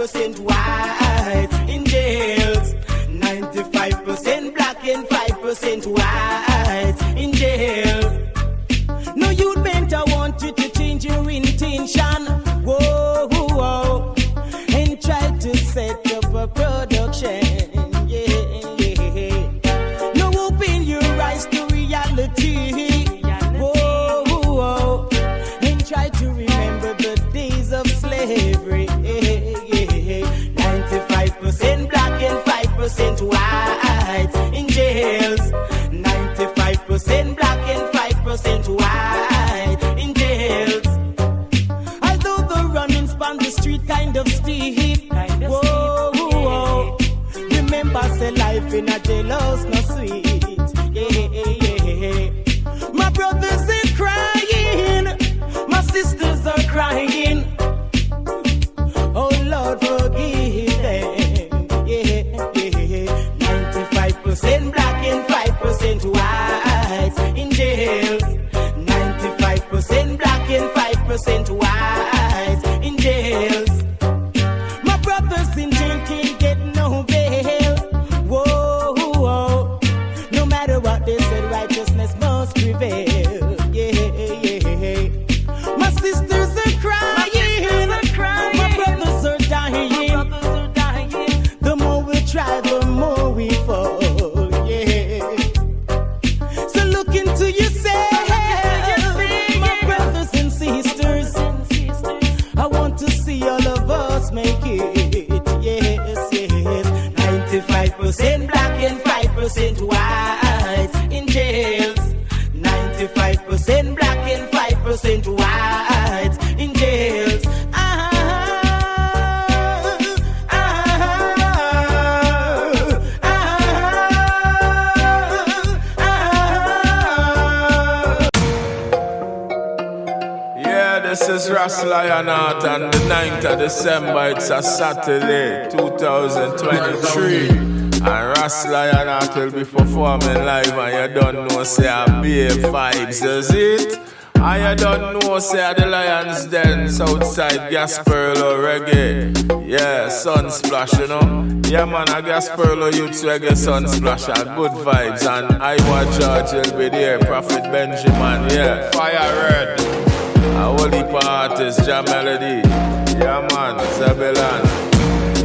95% white in jails. 95% black and 5% white in jail. No youth mentor want you to change your intention. Whoa, whoa, and try to set up a production. No open your eyes to reality. Whoa, whoa, and try to remember the days of slavery. 95% black and 5% white in jails. 95% black and 5% white in jails. Although the runnings on the street kind of steep. Whoa, whoa. Remember, say life in a jailhouse no sweet. My brothers are crying, my sisters are crying. Oh Lord, forgive them. 95% black and 5% white in jails. 95% black and 5% white in jails. My brothers in jail can't get no bail. Whoa, whoa. No matter what they said, righteousness must prevail. My sisters are crying. My brothers are dying. The more we try, the more we fall. So look into yourself, my brothers and sisters. I want to see all of us make it. Yes, yes. 95% black and 5% white in jails. 95% black and 5% white in jails. This is Ras Lionheart and the 9th of December, it's a Saturday, 2023. And Ras Lionheart will be performing live and you don't know, say, a BA vibes, is it? And you don't know, say, the Lions Den, Southside, Gasperlo, Reggae. Yeah, Sunsplash, you know. Yeah, man, a Gasperlo Youths Reggae Sunsplash, a good vibes. And Iowa George will be there, Prophet Benjamin, yeah. Fire Red. A whole heap of artists, Ja Melody, yeah man, Zebelan,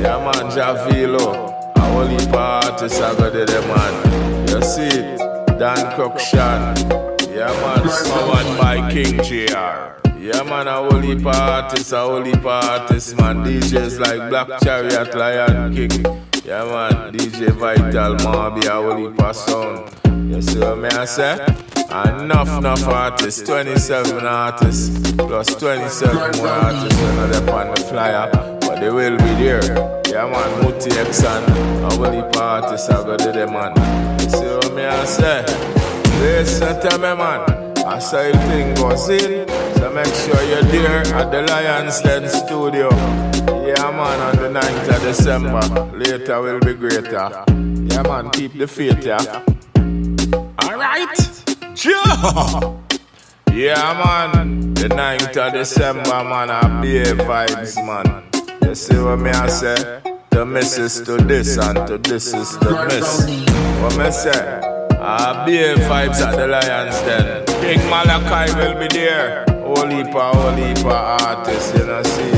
yeah man, Javilo. A whole heap of artists I got there, man. You see it, Dan Cruikshank, yeah man, powered by King JR. Yeah man, a whole heap of artists, man. DJs like Black Chariot, Lion King. Yeah man, DJ Vital, Marby, a whole heap of sound. You see what me I say? Enough artists, 27 artists, plus 27 more artists when they're on the flyer, but they will be there. Yeah man, Muti X and a whole heap of artists I got there, man. You see what me I say? Listen to me, man. I say thing goes in, so make sure you're there at the Lions Den studio. Yeah man, on the 9th of December, later will be greater. Yeah man, keep the faith, yeah. Alright? Yeah man, the 9th of December, man, I be a vibes, man. You see what me I say? The miss is to this and to this is the miss. What me say? I be a vibes at the Lions Den. King Malachi will be there. Whole heap of artists, you know see.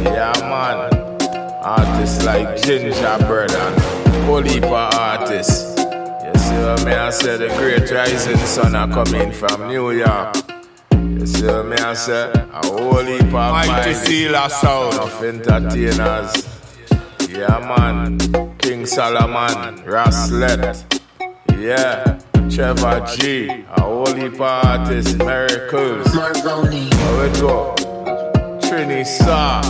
Yeah man, artists like Gingerbread and whole heap of artists. You see what me I say, the great rising sun are coming from New York. You see what me I say, a whole heap of mighty Sealer sound of entertainers. Yeah man, King Solomon, Raslet, yeah, Trevor G, a whole heap of artists, Miracles. How it go? Trini Saw,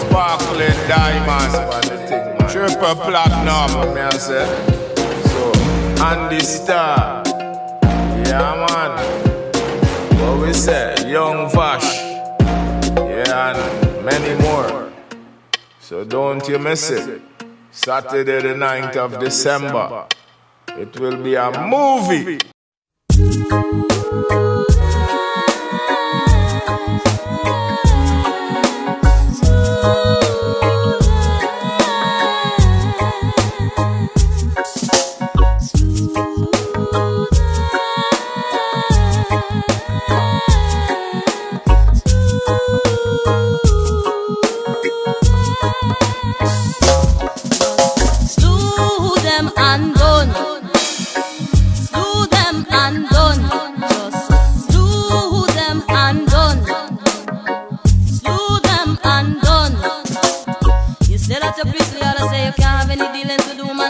Sparkling Diamonds, Triple Platinum, me I say. Andy Star, yeah man, what we say, Young Vash, yeah, and many more. So don't you miss it. Saturday the 9th of December, it will be a movie.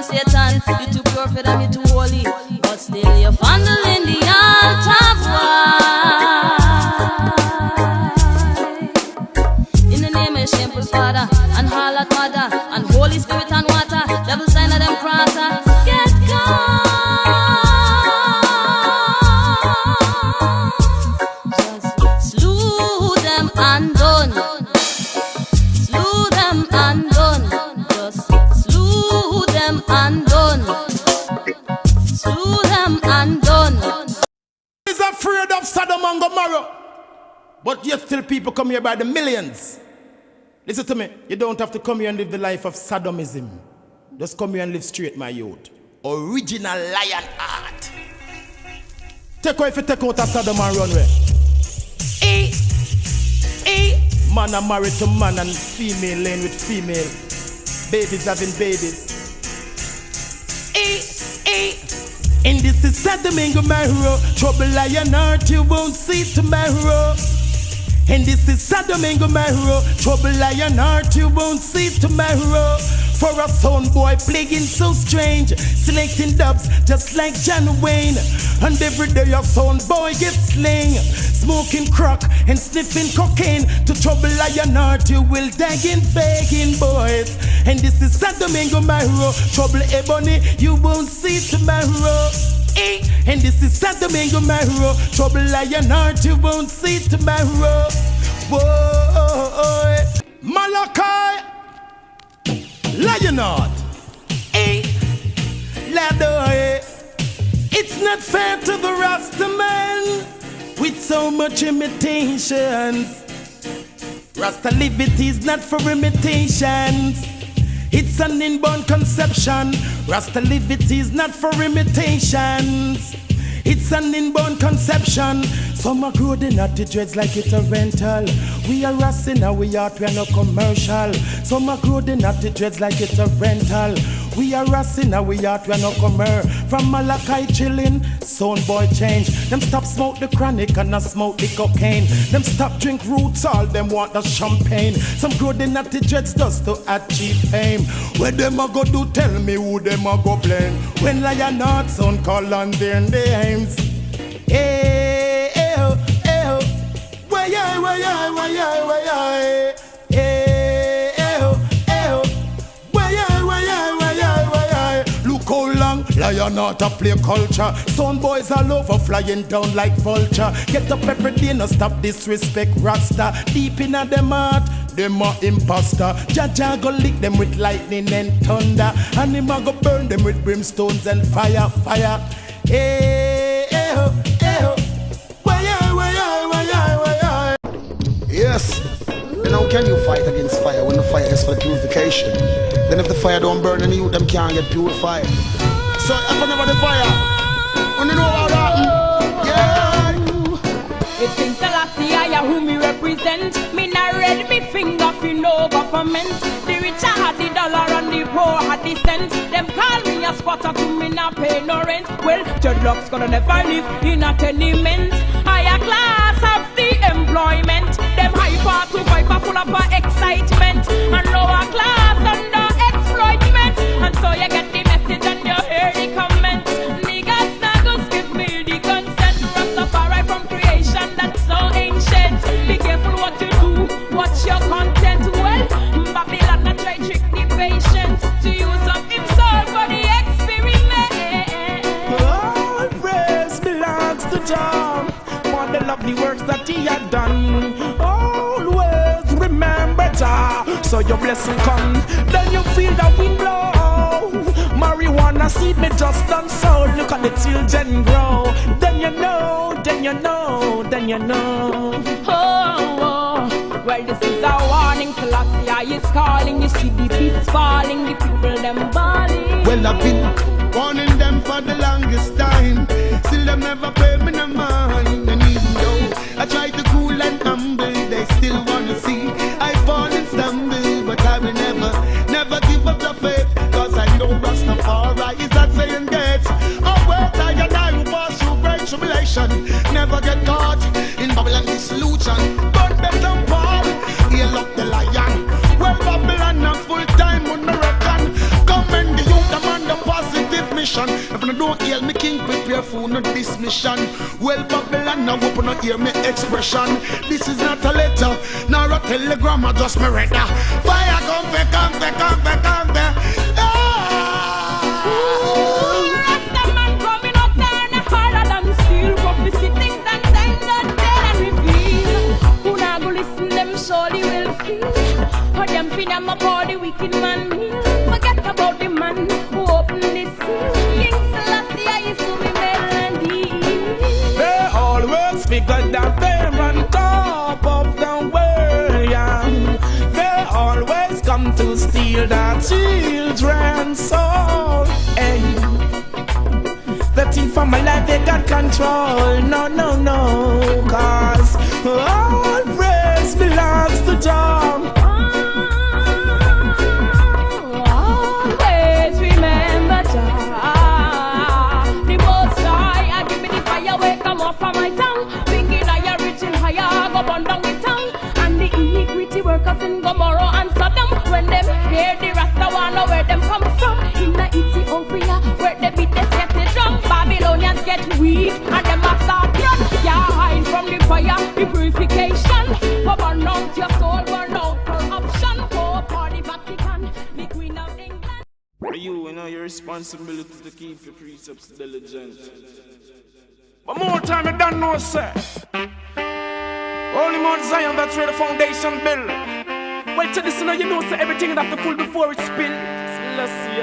Satan. You too pure for them, you too holy, but still you're fondling the altar boy. In the name of shameful Father and harlot mother and Holy Spirit and water, devil sign of them crosser, get gone. Just slew them and done. Slew them and done. Just slew them and done. Slew them and done. Is afraid of Sodom and Gomorrah, but yet still people come here by the millions. Listen to me, you don't have to come here and live the life of Sodomism. Just come here and live straight, my youth. Original lion heart. Take away if you take out a Sodom and run away. Man are married to man and female laying with female. Babies having babies. And this is Sodom and Gomorrah. Trouble lion heart, you won't see tomorrow. And this is Sodom and Gomorrah. Trouble lion heart, you won't see tomorrow. For a son boy plaguing so strange, selecting dubs just like John Wayne. And every day a son boy gets slain, smoking crack and sniffing cocaine. To trouble lion heart, you will die in begging boys. And this is Sodom and Gomorrah. Trouble ebony, you won't see tomorrow. And this is Sodom and Gomorrah. Trouble lion heart, you won't see tomorrow. Whoa, Malachi, lion heart, Ladoy. It's not fair to the Rasta man with so much imitations. Rasta liberty is not for imitations. It's an inborn conception. Rasta liberty is not for imitations. It's an inborn conception. Some are growing at the dreads like it's a rental. We are Rasta now, we are no commercial. Some are growing at the dreads like it's a rental. We are Rasta now, we are no commercial. From Malachi chillin', son boy change. Them stop smoke the chronic and not smoke the cocaine. Them stop drink roots, all them want the champagne. Some growing at the dreads just to achieve fame. Where them a go do, tell me who them a go blame. When lion heart son call on their names. Hey, oh, why, look how long lion heart a play culture. Some boys all over flying down like vulture. Get up every day, no stop disrespect Rasta. Deep in them heart, them a imposter. Jaja go lick them with lightning and thunder, and him a go burn them with brimstones and fire. Yes. Then how can you fight against fire when the fire is for purification? Then if the fire don't burn, then you them can't get purified. So if I never the fire, when you know what happened, yeah. It's King Selassie, I who me represent. Me not read me finger for no government. The rich had the dollar and the poor had the cent. Them call me a squatter to me not pay no rent. Well, dreadlocks gonna never live in a tenement. Higher class of the employment. Them hyper to viper full of excitement. And lower class under exploitment. And so you get the message and you hear the comments. Niggas not gonna give me the consent. Rastafari from creation that's so ancient. Be careful what you do, watch your content. Well, Babylon not try trick the patient to use up his soul for the experiment. All praise belongs to Jah for the lovely works that he had done. Always remember Jah, so your blessing come. Then you feel the wind blow. Marijuana seed me just done so. Look at the children grow. Then you know. Oh, well, this is a warning. Selassie is calling. You see the beats falling, the people them balling. Well, I've been warning them for the longest time. Still them never pay me no mind. And even though I try to cool and humble, they still wanna see I fall and stumble. But I will never give up the faith. Cause I know Rastafari is that saying gets. Oh, well, I and I will pass through great tribulation. Never get caught in Babylon dissolution. But better fall, heal up the lion. Well, Babylon a full time on the reckon. Come and the youth, the man, the don't hear me king prepare for no dismission. Well, Babylon, now open up hear me expression. This is not a letter, nor a telegram, or just me reader. Fire come, Rastaman coming up there and harder than steel. Prophecy things and time not dead and reveal. Who now go listen them surely will feel. For them feed them up all the wicked man meal. Forget about the man who opened the seal. King Selassie I used to be melody. They always figure that they're on top of the world, yeah. They always come to steal the children's soul, hey. The thief from my life, they got control. No, no, no, cause all praise belongs to Jah. Always remember Jah. The Most High, I give me the fire, wake come off of my tongue. Thinking I reaching higher, go burn down the tongue. And the iniquity workers in Gomorrah and Sodom, when them hear the Rasta wanna where them come from. In the Ethiopia, where they beat the set the drum. Babylonians get weak and them a start run. Can't hide from the fire, the purification. For burn out your soul, burn out corruption. Go for the Vatican, the Queen of England. You know your responsibility to keep your precepts diligent. But more time you don't know, sir. Only Mount Zion, that's where the foundation built. Well, to this, you know, sir, everything that the full before it spill. Let's see.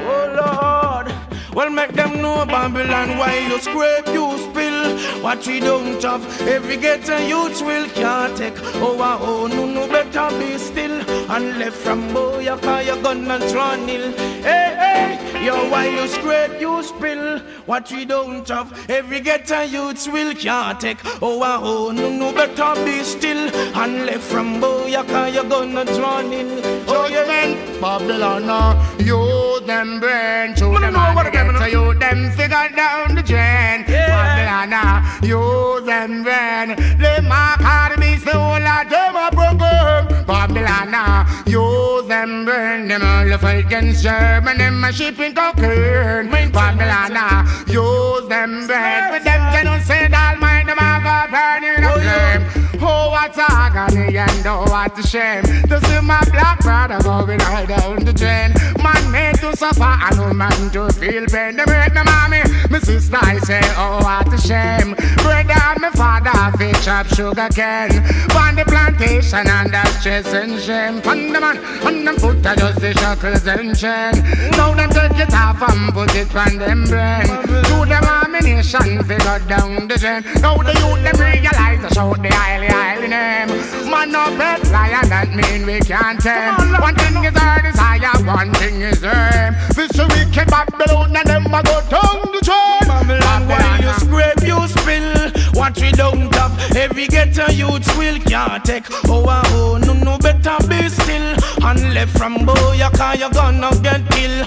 Oh Lord. Well, make them know Babylon, why you scrape, you spill. What we don't have, every ghetto youth will can't take. Oh, no, better be still. And left from boy, you call your gun and run ill. Hey, yo, why you scrape, you spill. What we don't have, every ghetto youth will can't take. Oh, no, better be still. And left from boy, you call your gun and run ill. Oh, yeah, man. Babylon, you them brain to them and so you them figure down the drain. Babylon, you them brain. They mark hard to be so like them a broken. Babylon, you them brain. Them all fight against German, them a shipping cocaine. Babylon, use them brain. With them can say that mind them a go burning a flame. Oh, what agony and oh, what a shame to see my black brother going right down the drain. Man made to suffer and no man to feel pain. They break me mommy, my sister I say, oh, what a shame. Brother and my father fish up sugar cane. On the plantation and that's stress and shame. On the man, on them foot are just the shackles and chain. Now them take it off and put it on them brain. To them ammunition figure down the drain. Now the youth them realize to shout the highly name. Man no pet lion, that mean we can't tame. One thing is our desire, one thing is aim. This a wicked Babylon and them a go down the train. Babylon, why you scrape, you spill. What we don't have, every ghetto youth will can't take. Oh, no, better be still. And left from boy, you call you gonna get killed.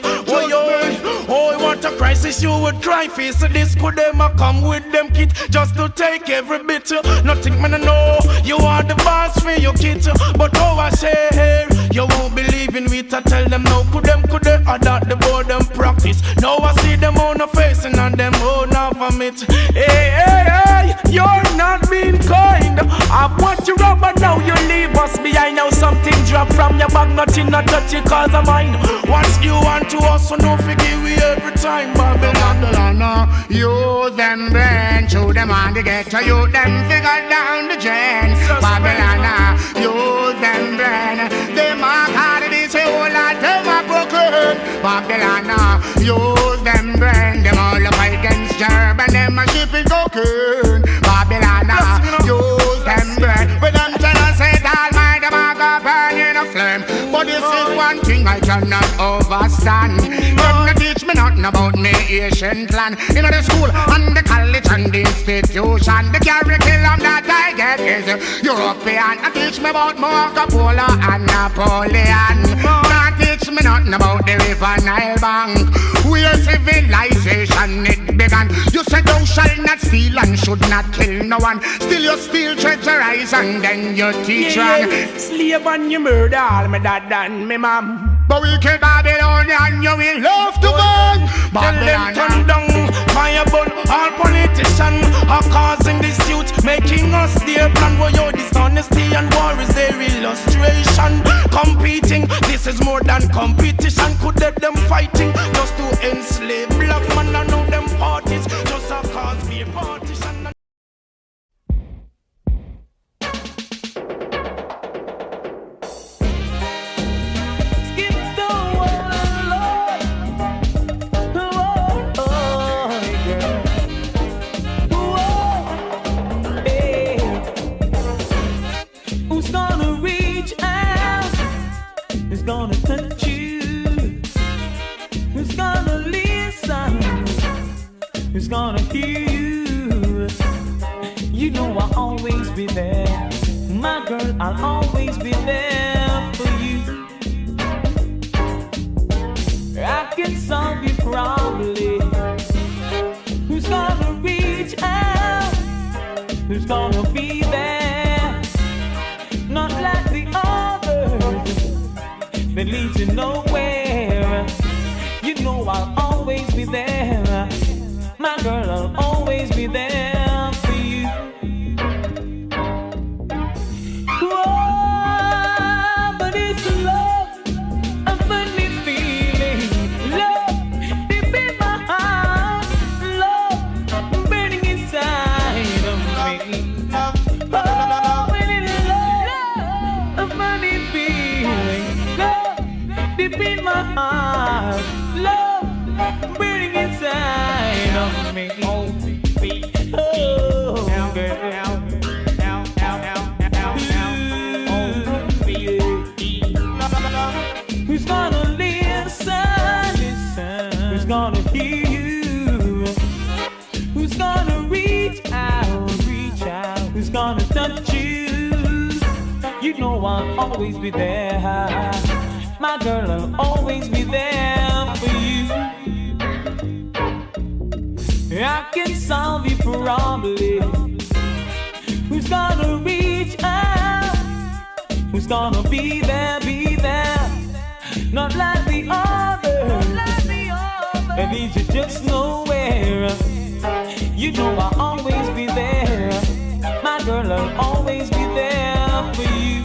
Oh, what a crisis you would cry face. This could them a come with them kit just to take every bit. Nothing man know, you are the boss for your kid. But oh, I say here, you won't believe in me to tell them no. Could they adopt the board and practice. Now I see them on the face and on them own of it. Hey, you're not being kind. I want you up but now you leave us behind. Now something drop from your bag, nothing not touch it cause of mine. Once you want to also no forgive we every time. Babylon, use them brain. Show them on the ghetto, you them figure down the drain. Babylon, use them brain. They mark hard this whole lot them a broken. Babylon, use them brain. Them all fight against German, them a shipping cocaine. Babylon, use them brain. With them tell us say that my them a go burn in a flame. But this is one thing I cannot overstand. Them no teach me nothing about me Asian clan. In the school and the college and the institution, the curriculum that I get is European. I teach me about Marco Polo and Napoleon. Not teach me nothing about the River Nile Bank, where civilization it began. You said thou shalt not steal and should not kill no one. Still you steal, treasurize and then you teach one. Slave and you murder all my dad and me mom. But wicked Babylonian, you will love to burn. Tell them turn down, fire burn. All politicians are causing dispute, making us their plan. Where your dishonesty and war is their illustration. Competing, this is more than competition. Could let them fighting just to enslave black man. I know them parties just a cause be a partition. Gonna touch you? Who's gonna listen? Who's gonna hear you? You know I'll always be there. My girl, I'll always be there for you. I can solve your problem. Who's gonna reach out? Who's gonna be there? Not like the others that lead to nowhere. You know I'll always be there. My girl, I'll always be there for you. Whoa, but it's love, a funny feeling. Love, deep in my heart. Love, burning inside of me. Oh, and it's love, a funny feeling. Deep in my heart, love burning inside of me. Oh, girl. Who's gonna listen? Who's gonna hear you? Who's gonna reach out? Who's gonna touch you? You know I'll always be there. My girl, I'll always be there for you. I can solve your problem. Who's gonna reach out? Who's gonna be there, be there? Not like the others, that leads you just nowhere. You know I'll always be there. My girl, I'll always be there for you.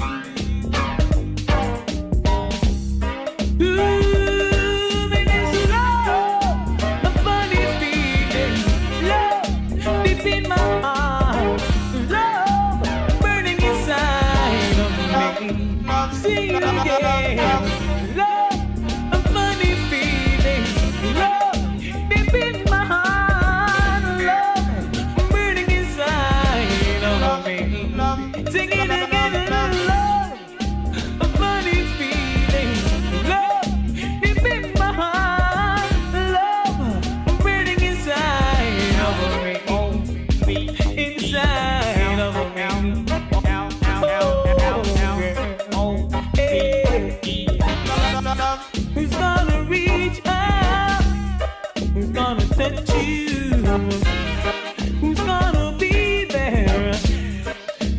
Who's gonna be there?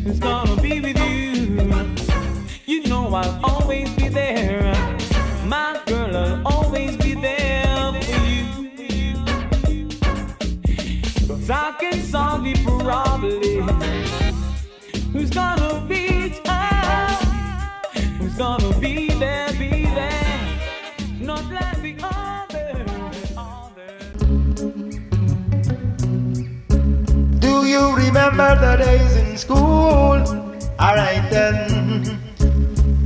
Who's gonna be with you? You know I'll always be there. My girl, I'll always be there for you. 'Cause I can solve your problem. Who's gonna reach out? Who's gonna be there, be there? Not like the others. Do you remember the days in school? Alright then,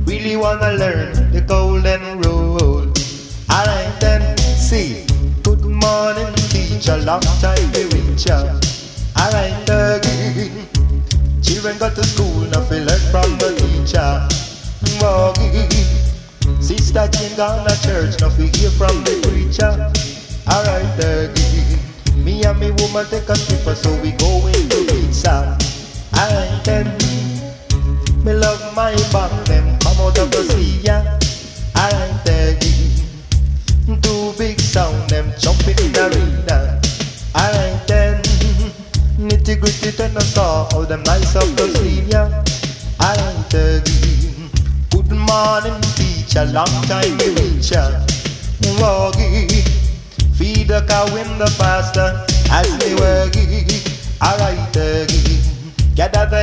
really wanna learn the golden rule. Alright then, see, good morning teacher, long time we reach ya. Alright again, children got to school, now we learn from the teacher. Sister Jane gone to church, now we hear from the preacher. Alright again, me and me woman take a trip, so we go into pizza. Alright then, me love my back, them come out of the sea, yeah. Alright then, two big sound, them jumping in the arena. Alright then, nitty gritty ten a saw, all them nice of the sea, yeah. Alright then, good morning teacher. teach a long time we reach ya. Woggy, feed the cow in the pasture as we waggy. Alright, gather the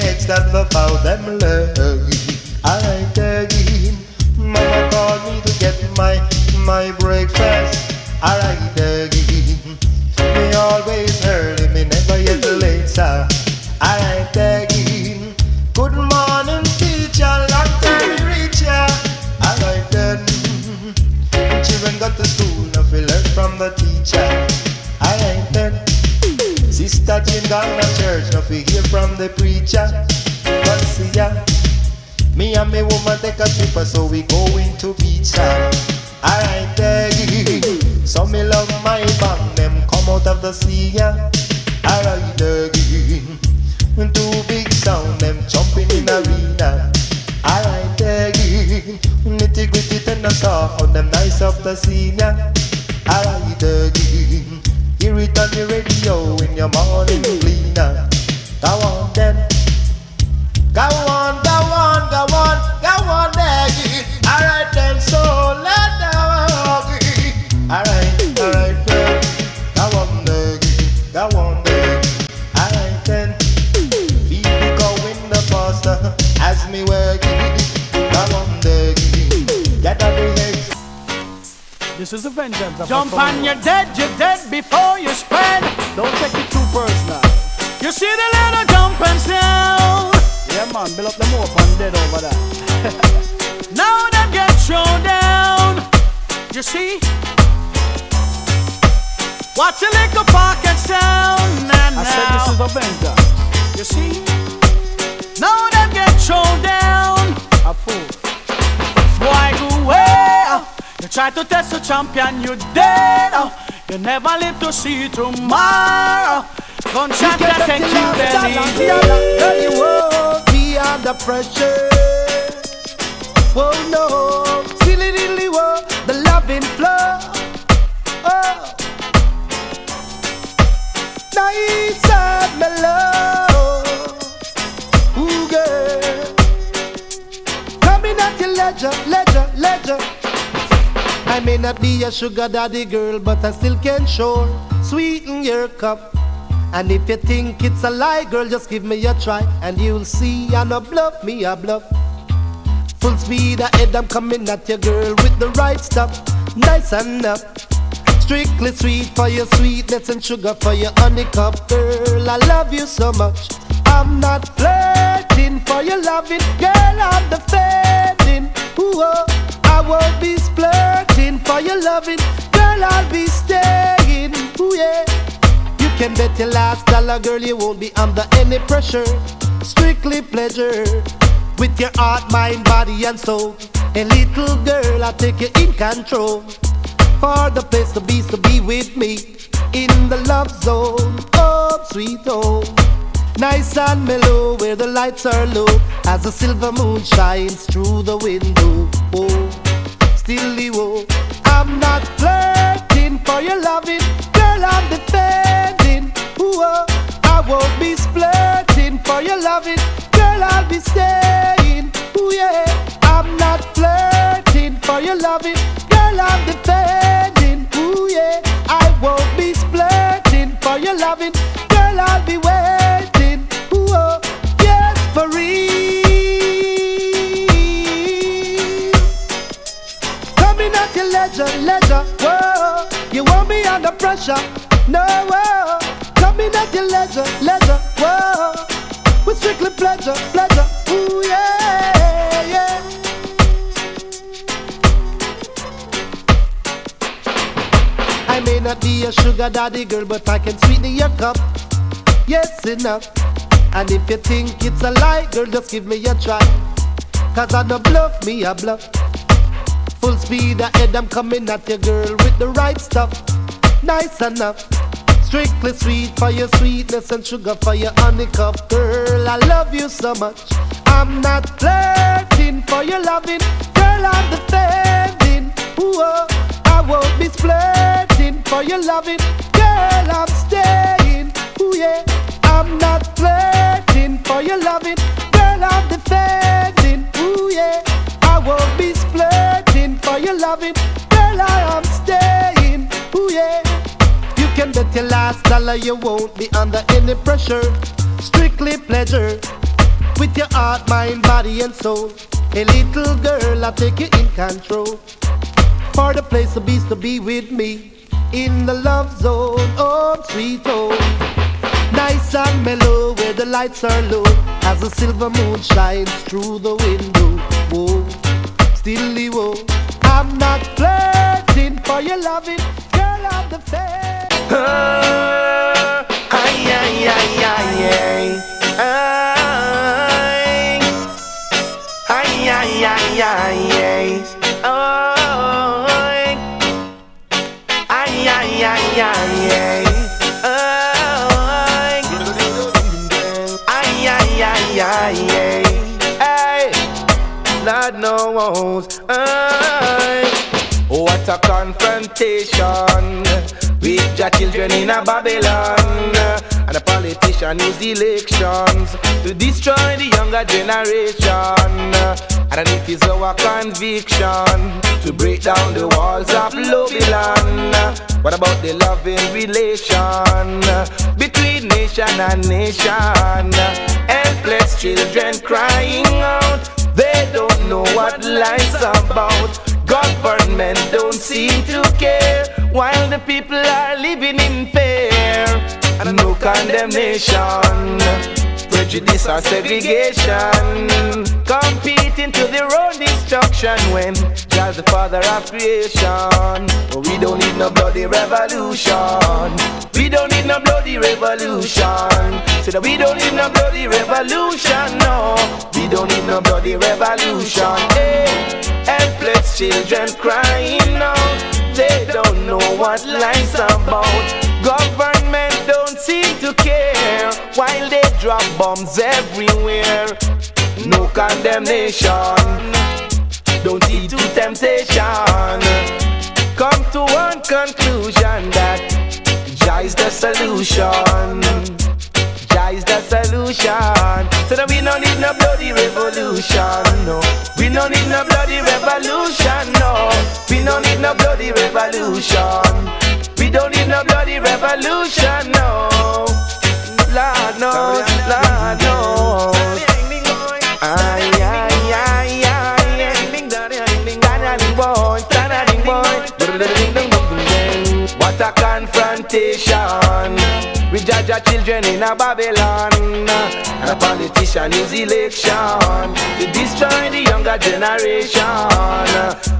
eggs that the fowl them lay. Alright, mama called me to get my breakfast. Alright, me always early, me never yet late, sir. Alright, good morning, teacher, long time we reach ya. Alright, children got to school, now we learn from the teacher. Alright, Sister Jane gone to church, now we hear from the preacher. But see ya, me and me woman take a trip, so we going to beach. Alright, so me love my band, them come out of the sea. Alright, two big sound, them jumping in arena. Alright, nitty gritty tender sound, them nice up the scene. Alright, hear it on the radio in your morning cleaner. Go on then, go on, go on, go on, go on there. Alright then, so let dog. Alright, alright then, go on there, go on there. Alright then, feed me go in the pasta as me work. Go on there, get up the eggs. This is a vengeance of Jump on your dead before you spread. Don't take it too personal. You see the little jumping sound. Yeah man, build up them up and dead over there. Now them get thrown down. You see? Watch a little pocket sound. I said this is a vengeance. You see? Now them get thrown down. A fool. Boy, go away. You try to test the champion, you dead. You never live to see tomorrow. Gunshot that take you belly. Girl, you won't be under pressure. Whoa, no. Silly diddly whoa, the loving flow. Oh, nice and mellow. Ooh, girl, coming at your leisure. I may not be a sugar daddy girl, but I still can sure sweeten your cup. And if you think it's a lie, girl, just give me a try, and you'll see I no bluff, me a bluff. Full speed ahead, I'm coming at you, girl, with the right stuff, nice and up. Strictly sweet for your sweetness and sugar for your honey cup, girl. I love you so much. I'm not flirting for your loving, girl. I'm defending. Ooh, oh, I won't be splurting for your loving, girl. I'll be staying. Ooh, yeah. You can bet your last dollar, girl, you won't be under any pressure. Strictly pleasure, with your heart, mind, body, and soul. A little girl, I'll take you in control. For the place to be with me in the love zone. Oh, sweet home, nice and mellow, where the lights are low, as the silver moon shines through the window. Oh, stilly woe, I'm not flirting for your loving, girl, I'm defending. Ooh, oh, I won't be splurting for your loving, girl, I'll be staying. Ooh, yeah, I'm not flirting for your loving, girl, I'm defending. Ooh, yeah, I won't be splurting for your loving, girl, I'll be waiting. Ooh, oh, yes, for real. Coming at your leisure, whoa. You want me under pressure, no, whoa. Coming at your leisure, whoa. With strictly pleasure, ooh, yeah, yeah. I may not be a sugar daddy girl, but I can sweeten your cup. Yes, enough. And if you think it's a lie, girl, just give me a try. Cause I no bluff, me a bluff. Full speed ahead, I'm coming at you, girl, with the right stuff. Nice enough. Strictly sweet for your sweetness and sugar for your honey cup, girl. I love you so much. I'm not flirting for your loving, girl, I'm defending. Ooh, oh, I won't be splurting for your loving, girl, I'm staying. Ooh, yeah, I'm not flirting for your loving, girl, I'm defending. Ooh, yeah, I won't be splurting your loving, girl, I am staying. Ooh yeah. You can bet your last dollar you won't be under any pressure. Strictly pleasure, with your heart, mind, body and soul. A little girl, I'll take you in control. For the place of beast to be with me in the love zone, oh sweet home. Nice and mellow where the lights are low, as the silver moon shines through the window. Whoa, stilly whoa, I'm not flirting for your loving, girl of the fair. Ay, ay, ay, ay, ay. Ay, ay, ay, ay, ay. Oh, ay, ay, ay, ay, ay. Ay, ay, ay, ay, ay. Ay, Lord knows. Ay. What a confrontation with your children in a Babylon. And the politician use elections to destroy the younger generation. And it is our conviction to break down the walls of Babylon. What about the loving relation between nation and nation? Helpless children crying out, they don't know what life's about. Government don't seem to care, while the people are living in fear. And no condemnation, prejudice or segregation, competing to their own destruction when God's the father of creation. Oh, we don't need no bloody revolution. We don't need no bloody revolution. Say that we don't need no bloody revolution, no. We don't need no bloody revolution. Hey, helpless children crying out, they don't know what life's about. Government don't seem to care, while they drop bombs everywhere. No condemnation, don't yield to temptation. Come to one conclusion that Jah is the solution. Jah is the solution. So that we don't need no bloody revolution, no. We don't need no bloody revolution, no. We don't need no bloody revolution. We don't need no bloody revolution, no. Lord knows, Lord knows. Ay, ay, ay, ay. What a confrontation with judge children in a Babylon. And a politician use election to destroy the younger generation.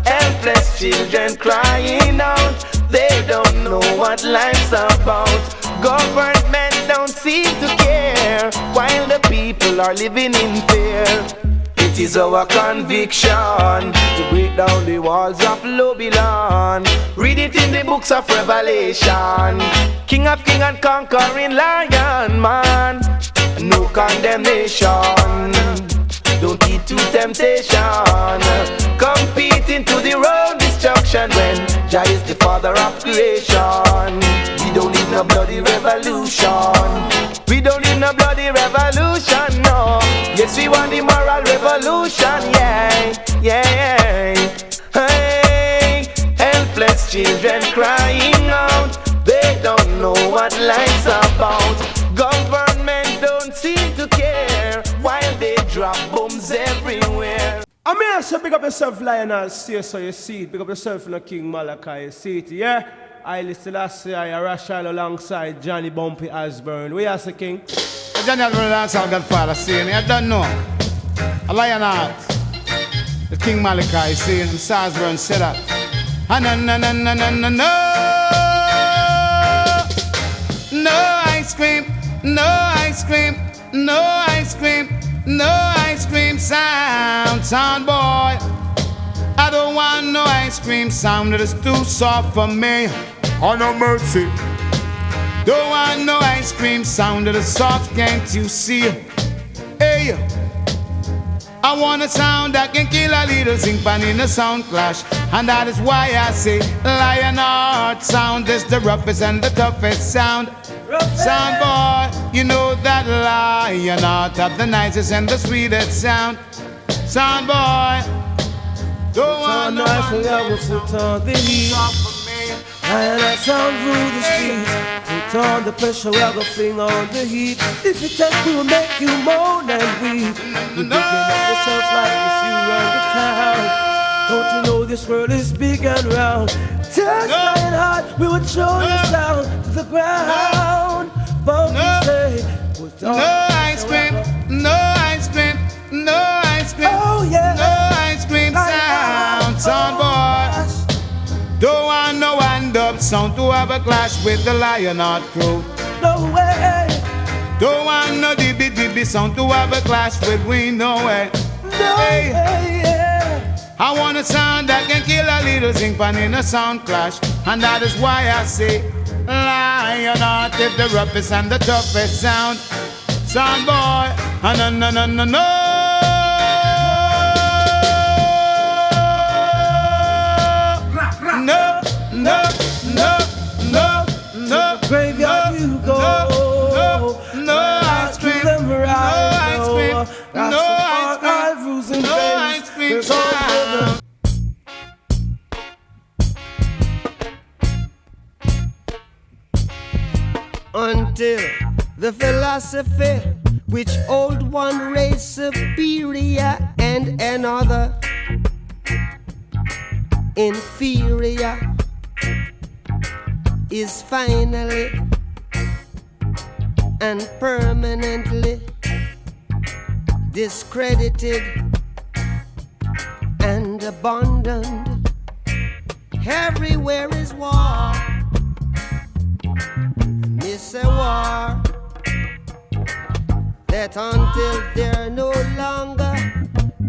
Helpless children crying out, they don't know what life's about. Government don't seem to care, while the people are living in fear. It is our conviction to break down the walls of Babylon. Read it in the books of Revelation. King of King and conquering lion, man. No condemnation, don't heed to temptation, competing to the road destruction when Jah is the father of creation. We don't need no bloody revolution. We don't need no bloody revolution, no. Yes, we want the moral revolution, yeah, yeah. Hey, helpless children crying out, they don't know what life's about. Government don't seem to care, while they drop bombs everywhere. I mean, I say, pick up yourself, Lionel, see so you see it. Pick up yourself in the King Malachi, you see it, yeah? I listen last year, I Rashal alongside Johnny Bumpy Osborne. We are the King. Johnny Osborne alongside Godfather saying, I don't know. A Lionel, the King Malachi saying, Osborne said that. No, no, no, no, no, no, no. No ice cream, no ice cream, no ice cream, no ice cream sound, sound boy. I don't want no ice cream sound, that is too soft for me. Oh no mercy. Don't want no ice cream sound, that is soft, can't you see? Hey, I want a sound that can kill a little symphony in a sound clash. And that is why I say Lionheart sound is the roughest and the toughest sound. Sound boy, you know that Lionheart have the nicest and the sweetest sound. Sound boy, Don't want no ice, we will put on the heat. And I sound through the streets. Put on the pressure, we go fling on the heat. If it takes will make you moan and weep. You're picking up yourself like if you run the town. Don't you know this world is big and round? Touch lion heart, we would show you down to the ground. But we say, put on no ice cream, no ice cream, no ice cream. Oh yeah, no ice cream sound boy. Don't want no wind-up sound to have a clash with the Lionheart crew. No way. Don't want no dibby sound to have a clash with we. No way. No way, yeah. I want a sound that can kill a little zinc pan in a sound clash. And that is why I say Lionheart is the roughest and the toughest sound boy. No. No. Graveyard you go. No ice cream. No ice cream. No ice cream. No ice cream. Until the philosophy which old one race superior and another inferior is finally and permanently discredited and abandoned. Everywhere is war. It's a war that until they're no longer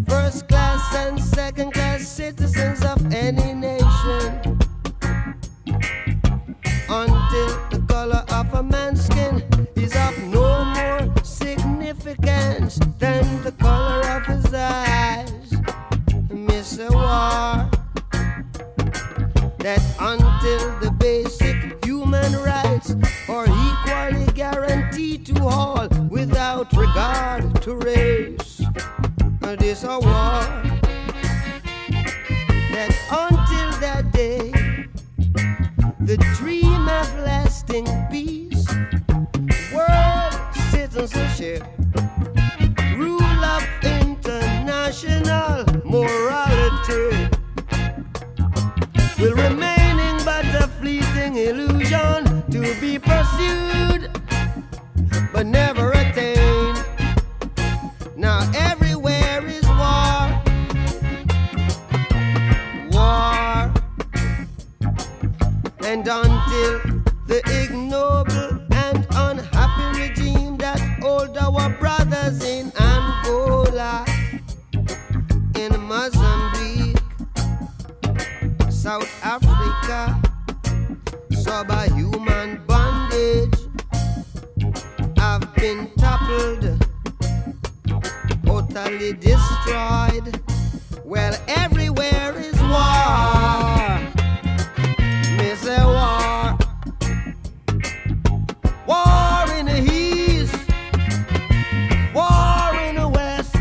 first class and second class citizens of any nation, until the color of a man's skin is of no more significance than the color of his eyes. Miss a war that until the basic human rights are equally guaranteed to all without regard to race. This a war that until that day the dream of lasting peace, world citizenship, rule of international morality will remaining but a fleeting illusion to be pursued but never attained. Now everywhere is war, and until the ignoble and unhappy regime that hold our brothers in Angola, in Mozambique, South Africa, subhuman bondage have been toppled, totally destroyed. Well, everywhere is war. Miss a war. War in the east, war in the west,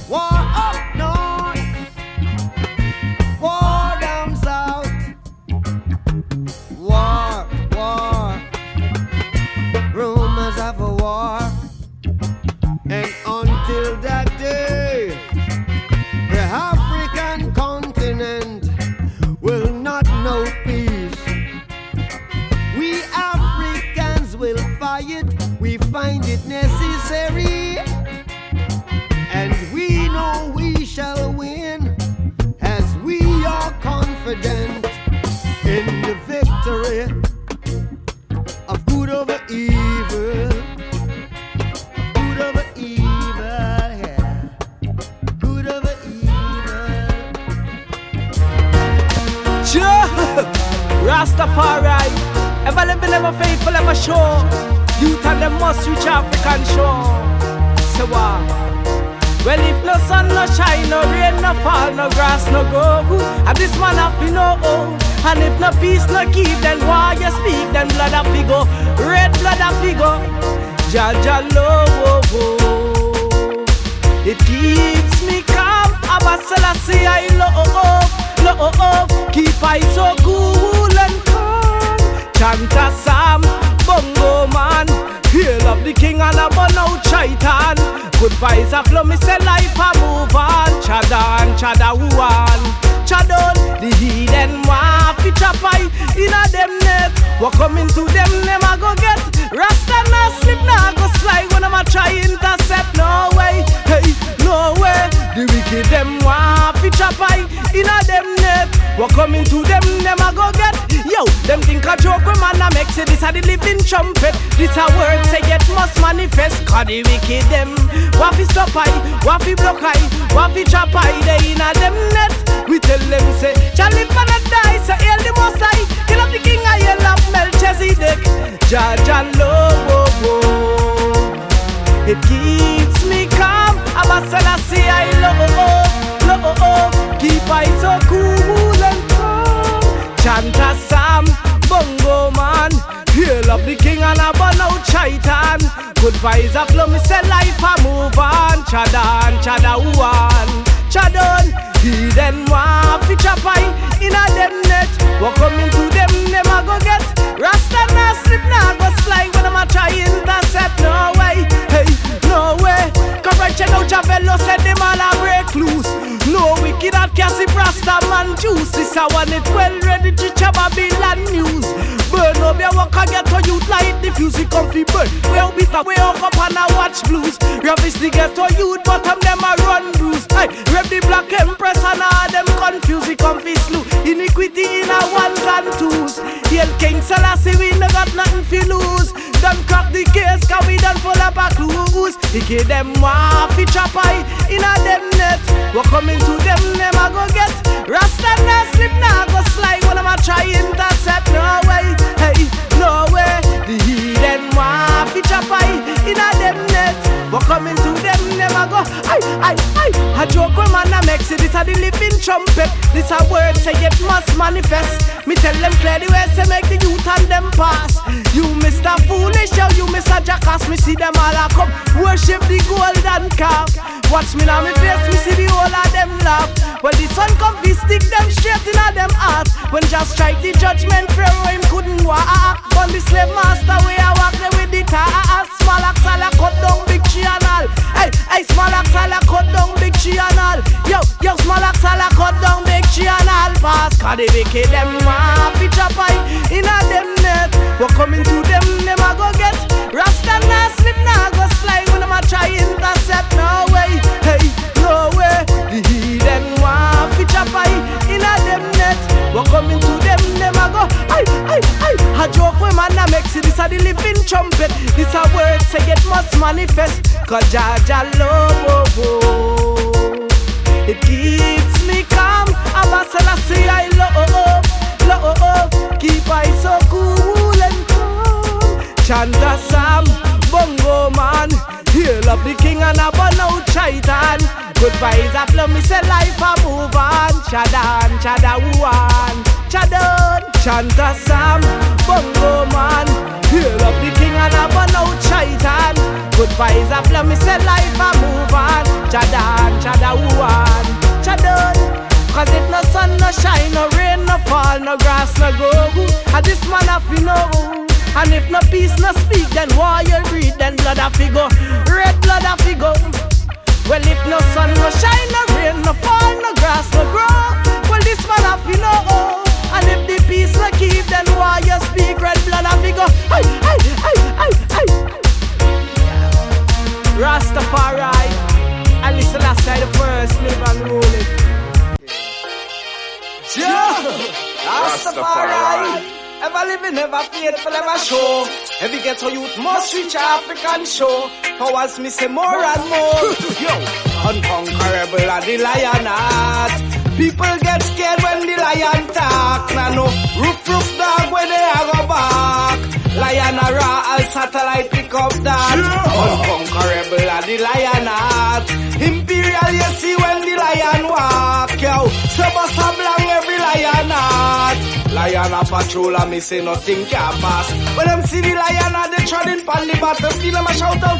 war up north, war down south, war, rumors of a war. And until that day, the African continent will not know peace. We Africans will fight, we find it necessary, and we know we shall win, as we are confident in the victory of good over evil. Good over evil, yeah. Good over evil. Rastafari, ever living, ever faithful, ever sure. Youth and them must reach African shore. Say what? Well, if no sun no shine, no rain no fall, no grass no grow, and this man have to know. And if no peace no keep, then why you speak? Then blood a figure, red blood a figure. Jaja love, it keeps me calm Abba Selassie, I love. Keep I so cool and calm. Chant a psalm, bongo man. Hail up the king and a burn out shaitan. Good vibes a flow, me say life a move on. Chadan, chadawan. Chadon, the heathen want fi chop eye inna them net. What coming to them a go get. Rasta na slip na go slide when I'm a try intercept. No way, hey, no way. The wicked them want fi chop eye inna them net. What coming to them a go get. Yo, them think a joke when man a make say this a the living trumpet. This a word say it must manifest. Cause the wicked them want fi stop eye, want fi block eye, want fi chop eye. They inna them net. We tell them say, shall live and not die. So hail the Most High, kill up the king and hail up Melchizedek. Jaja love, it keeps me calm. Abba Selassie, I love. Keep I so cool and calm. Chant a psalm, bongo man. Hail up the king and a burn out shaitan. Good vibes a flow, me say life a move on. Chadan, chadawan, chadon. He then want fi chop eye inna them net. What coming to them a go get. Rasta na slip na go slide when I'm a try intercept. No way, hey, no way. Come right check out Javello said them all a break loose. No wicked at Cassie Rasta man juice. This a one it well ready to chop Babylon news. Burn up your work and get to youth like the fuse. We come fi burn. We out beat way up and a watch blues. We obviously get to youth but them a run bruise. Hey, rep the black empress and all them confused. We come fi slew iniquity in our ones and twos. Hail King Selassie, we no got nothing fi lose. Them crack the case cause we done full up a clues. He give them one fi chop eye inna them net. What coming to them a go get. Rasta na slip na go slide when I'm a try intercept. No way, hey, no way. The heathen want fi chop eye inna them net. What coming to them a go. I a joke when man a make say this a the living trumpet. This a word say it must manifest. Me tell them clear the way say make the youth and them pass. You Mr. Foolish, you Mr. Jackass. Me see them all a come worship the golden calf. Watch me now me face, me see the whole of them laugh. When the sun come, we stick them straight in a them heart. When just strike the judgment, Pharaoh him couldn't walk. On the slave master way I walk them with the car. Small axe I cut down big tree and all. Hey, small axe I cut down big tree and all. Yo, small axe I cut down big tree and all. Pass, cause they wicked them want fi chop eye in a them net. What coming to them a go get. Rasta na slip na go slide when I'm a try intercept. No way, hey, no way. The heathen want fi chop eye in a them net. What coming to them a go. A joke when man a make see this a the living trumpet. This a word say it must manifest. Cause Jaja love, it keeps me calm. Abba Selassie I love. Keep I so cool and calm. Chant a psalm, bongo man. Hail up the king and a burn out shaitan. Good vibes a flow, me say life a move on. Chadan, chadawan, chadon. Chant a psalm, bongo man. Hail up the king and a burn out shaitan. Good vibes a flow, me say life a move on. Chadan, chadawan, chadon. Cause if no sun no shine, no rain no fall, no grass no grow, and this man a fi know. And if no peace no speak, then war you breathe, then blood a fi go, red blood a fi go. Well if no sun no shine, no rain no fall, no grass no grow, well this man a fi know. And if the peace no keep, then war you speak, red blood a fi go. Rastafari, and listen last night the first live and rule it. Rastafari. Ever living, never faithful, ever show. Every ghetto youth must reach African show. Powers me say more and more. Yo, unconquerable are the lion heart. People get scared when the lion talk. Now no roof dog when they are go back. Lion a raw, all satellite pick up that. Unconquerable are the lion heart. Imperial you see when the lion walk. Yo, so bust a blank every lion heart. Lion a patrol and me say nothing can pass. When them see the lion and they treading on the battlefield, them a shout out,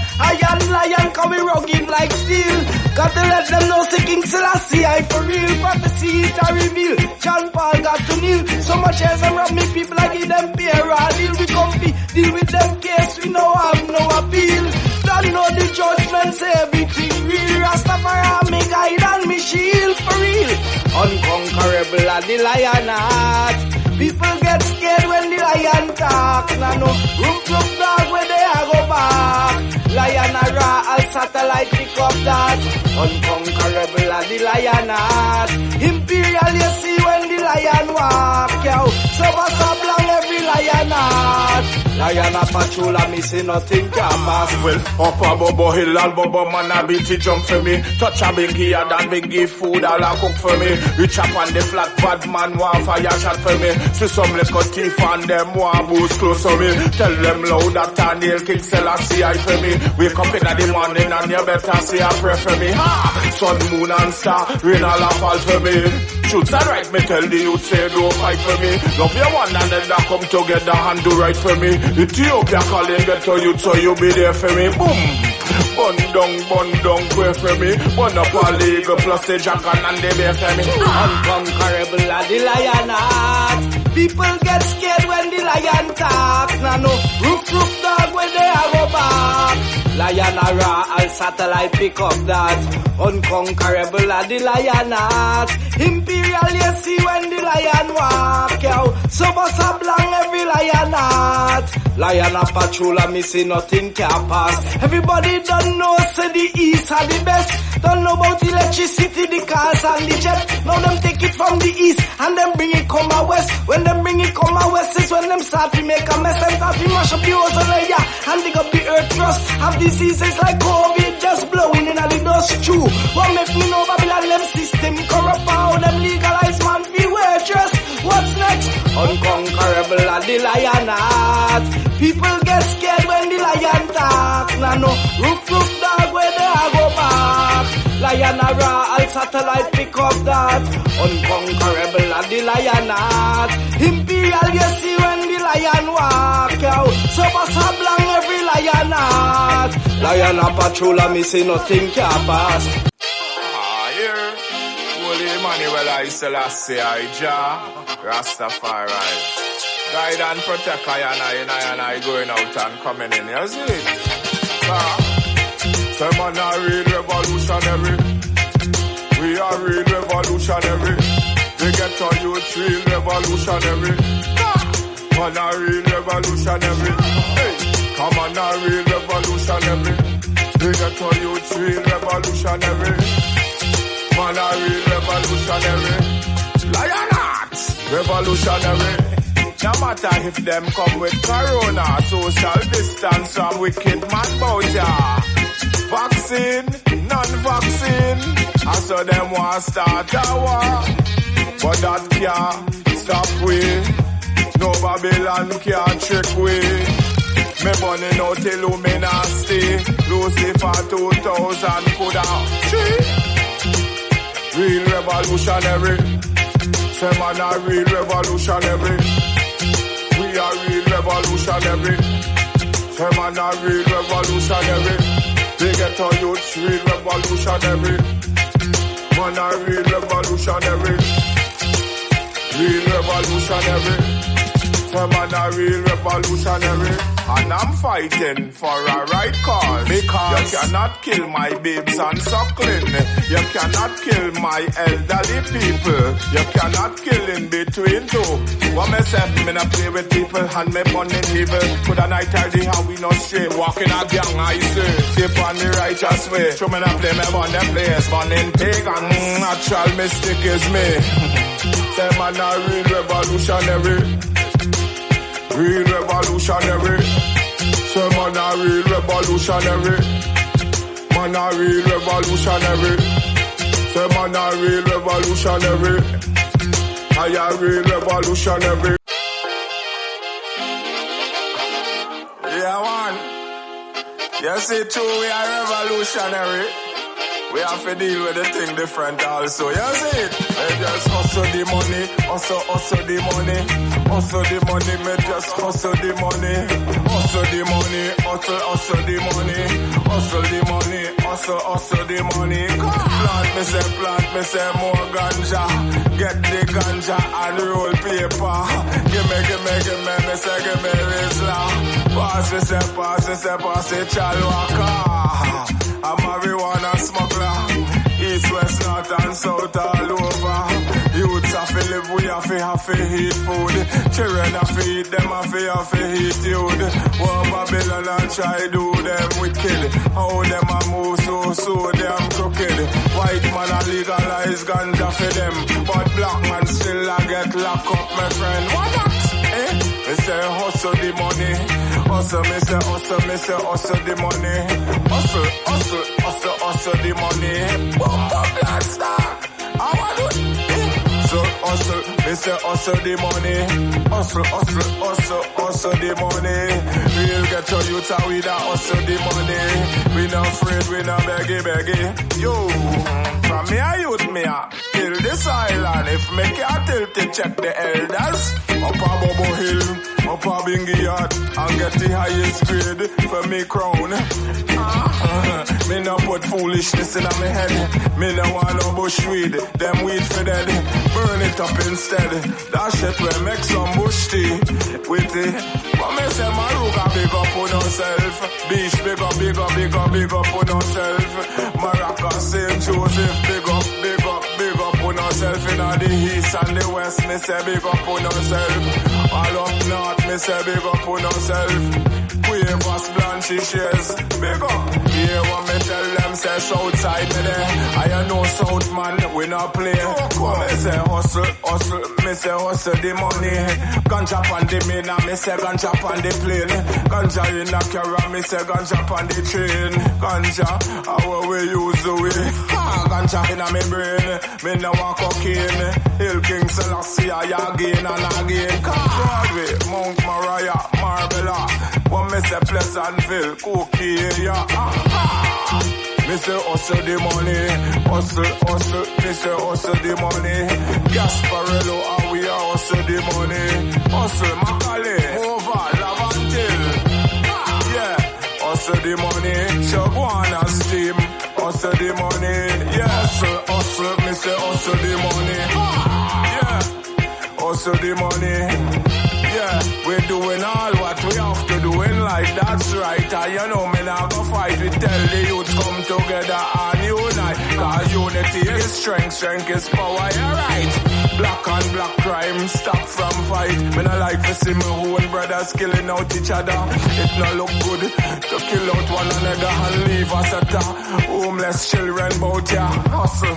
lion coming rugged like steel. Got to let them know say King Selassie I for real. Prophecy it a reveal. John Paul got to kneel. So much as them rob me people I give them beer. I deal with comfy, deal with them case we know have no appeal. Don't know the judgment say everything real. Rastafari me guide and me shield for real. Unconquerable are the lioness. People get scared when the lion talk. Now no roof dog where they a go back. Lion a raw, all satellite pick up that. Unconquerable are the lioness. Imperial you see when the lion walk, yo. So what's up long every lioness. Lion a patrol and me say nothing can pass. Well, up a Bobo Hill and Bobo man a beat it jump for me. Touch a bingy and then bingy food all a cook for me. Reach up on the flat bad man want fire shot for me. See some little thief and them want boost close to me. Tell them loud that Daniel King Selassie I for me. Wake up in the morning and you better say a prayer for me. Ha! Sun, moon and star, rain all a fall for me. Shoots are right, me tell the youth say don't fight for me. Love your one another come together and do right for me. Ethiopia calling get to you so you be there for me. Boom! Bun down, pray for me. Bun up a legal plus the dragon and they bear for me. Unconquerable are the lioness. People get scared when the lion talk. Now no roof dog when they a go back. Lion a raw, all satellite pick up that. Unconquerable are the lioness. Imperial you see when the lion walk, yo. So bust a blank every lioness. Lion a patrol and me say nothing can pass. Everybody don't know say the east are the best. Don't know about electricity, the cars and the jet. Now them take it from the east and them bring it come out west. When them bring it come out west is when them start to make a mess. Them start to mash up the ozone layer and dig up the earth crust. Have diseases like COVID just blowing in the dust too. What make me know Babylon them system corrupt how them legalize man be waitress. What's next? Unconquerable are the lioness. People get scared when the lion talk. Now no roof dog where they a go back. Lion a raw, all satellite pick up that. Unconquerable are the lioness. Imperial you see when the lion walk, yo. So pass a blank every lioness. Lion a patrol and me say nothing can pass. Here, Holy Emmanuel I Selassie I Jah Rastafari. Guide and protect I going out and coming in, you see? Some man are real revolutionary. We are real revolutionary. We get our youth real revolutionary. Man are real revolutionary. Hey, come on, are real revolutionary. We get our youth real revolutionary. Man are real revolutionary. Lionheart revolutionary. No matter if them come with corona, social distance from wicked man bout ya. Vaccine, non-vaccine, I saw them want start a war. But that can't stop we. No Babylon can't trick we. Me burning out Illuminati, Lucifer 2000 could have 3. Real revolutionary, say man a real revolutionary. We are real revolutionary. Say man a real revolutionary. They get our youths real revolutionary. Man a real revolutionary. Real revolutionary. Say man a real revolutionary. And I'm fighting for a right cause. Because you cannot kill my babes and suckling. You cannot kill my elderly people. You cannot kill in between two. What me say, me not play with people and me money evil. Put a night tidy how we not straight. Walking a gang I say. Keep on the righteous way. Show me not play me on them place. Born in pagan. Natural mystic is me. Say man a real revolutionary. Real revolutionary. Say man a real revolutionary. Man a real revolutionary. Say man a real revolutionary. I a real revolutionary. Yeah man. You see too we are revolutionary. we have to deal with the thing different also. You see it? They just hustle the money, hustle the money, hustle the money, me just hustle the money, hustle the money, hustle the money, hustle the money, hustle the money. Plant me say more ganja, get the ganja and roll paper. Give me, me say give me Rizla. Pass it, Chalwaka. I'm marijuana smuggler. East, west, north and south all over. Youths have to live, we have to eat food. Children have to eat, them have to eat youth. War Babylon and try do them wicked. How them a move so damn crooked. White man a legalize ganja for them, but black man still a get locked up, my friend. What that? Me say hustle the money, hustle the money, hustle the money. Bomba blaster, how I do it? So hustle, me say hustle the money, hustle the money. We'll get your youth out with that hustle the money. We not afraid, we not beggy. Yo, from me a youth me a till this island. If me can't tell to check the elders. Up a Bobo Hill, up a Bingy Yard, and get the highest grade for me crown. Me no put foolishness in my head. Me no want no bush weed, them weed for dead. Burn it up instead. That shit will make some bush tea with it. But me say Maruga big up on herself. Beach big up on herself. Maracas, St. Joseph big up on herself. In the east and the west, me say big up on herself. All up north, me say big up on herself. Quavers, Blanche, shares, big up. Yeah, what me tell them, say Southside me there. I know South man, we not play. Me say hustle, me say hustle the money. Ganja on the main, me say ganja on the plane. Ganja in the car, me say ganja on the train. Ganja, how we use the way. Ganja in my brain, me no want cocaine. Hill King Selassie, I again and again. Broadway, Mount Moriah, Marbella. What me say Pleasantville, Cookie area. Me say hustle the money, hustle, me say hustle the money. Gasparello, and we are hustle the money. Hustle, Macaulay, over, Lavantil. Yeah, hustle the money. Chaguana steam, hustle the money. Yes, hustle, me say hustle the money. Yeah, hustle the money. Yeah, we're doing all what we have to do in life, that's right. And you know me now go fight, we tell the youth come together and unite. Cause unity is strength is power, you're right. Black on black crime, stop from fight. Me not like to see my own brothers killing out each other. It not look good to kill out one another and leave us at a homeless children bout ya. Hustle,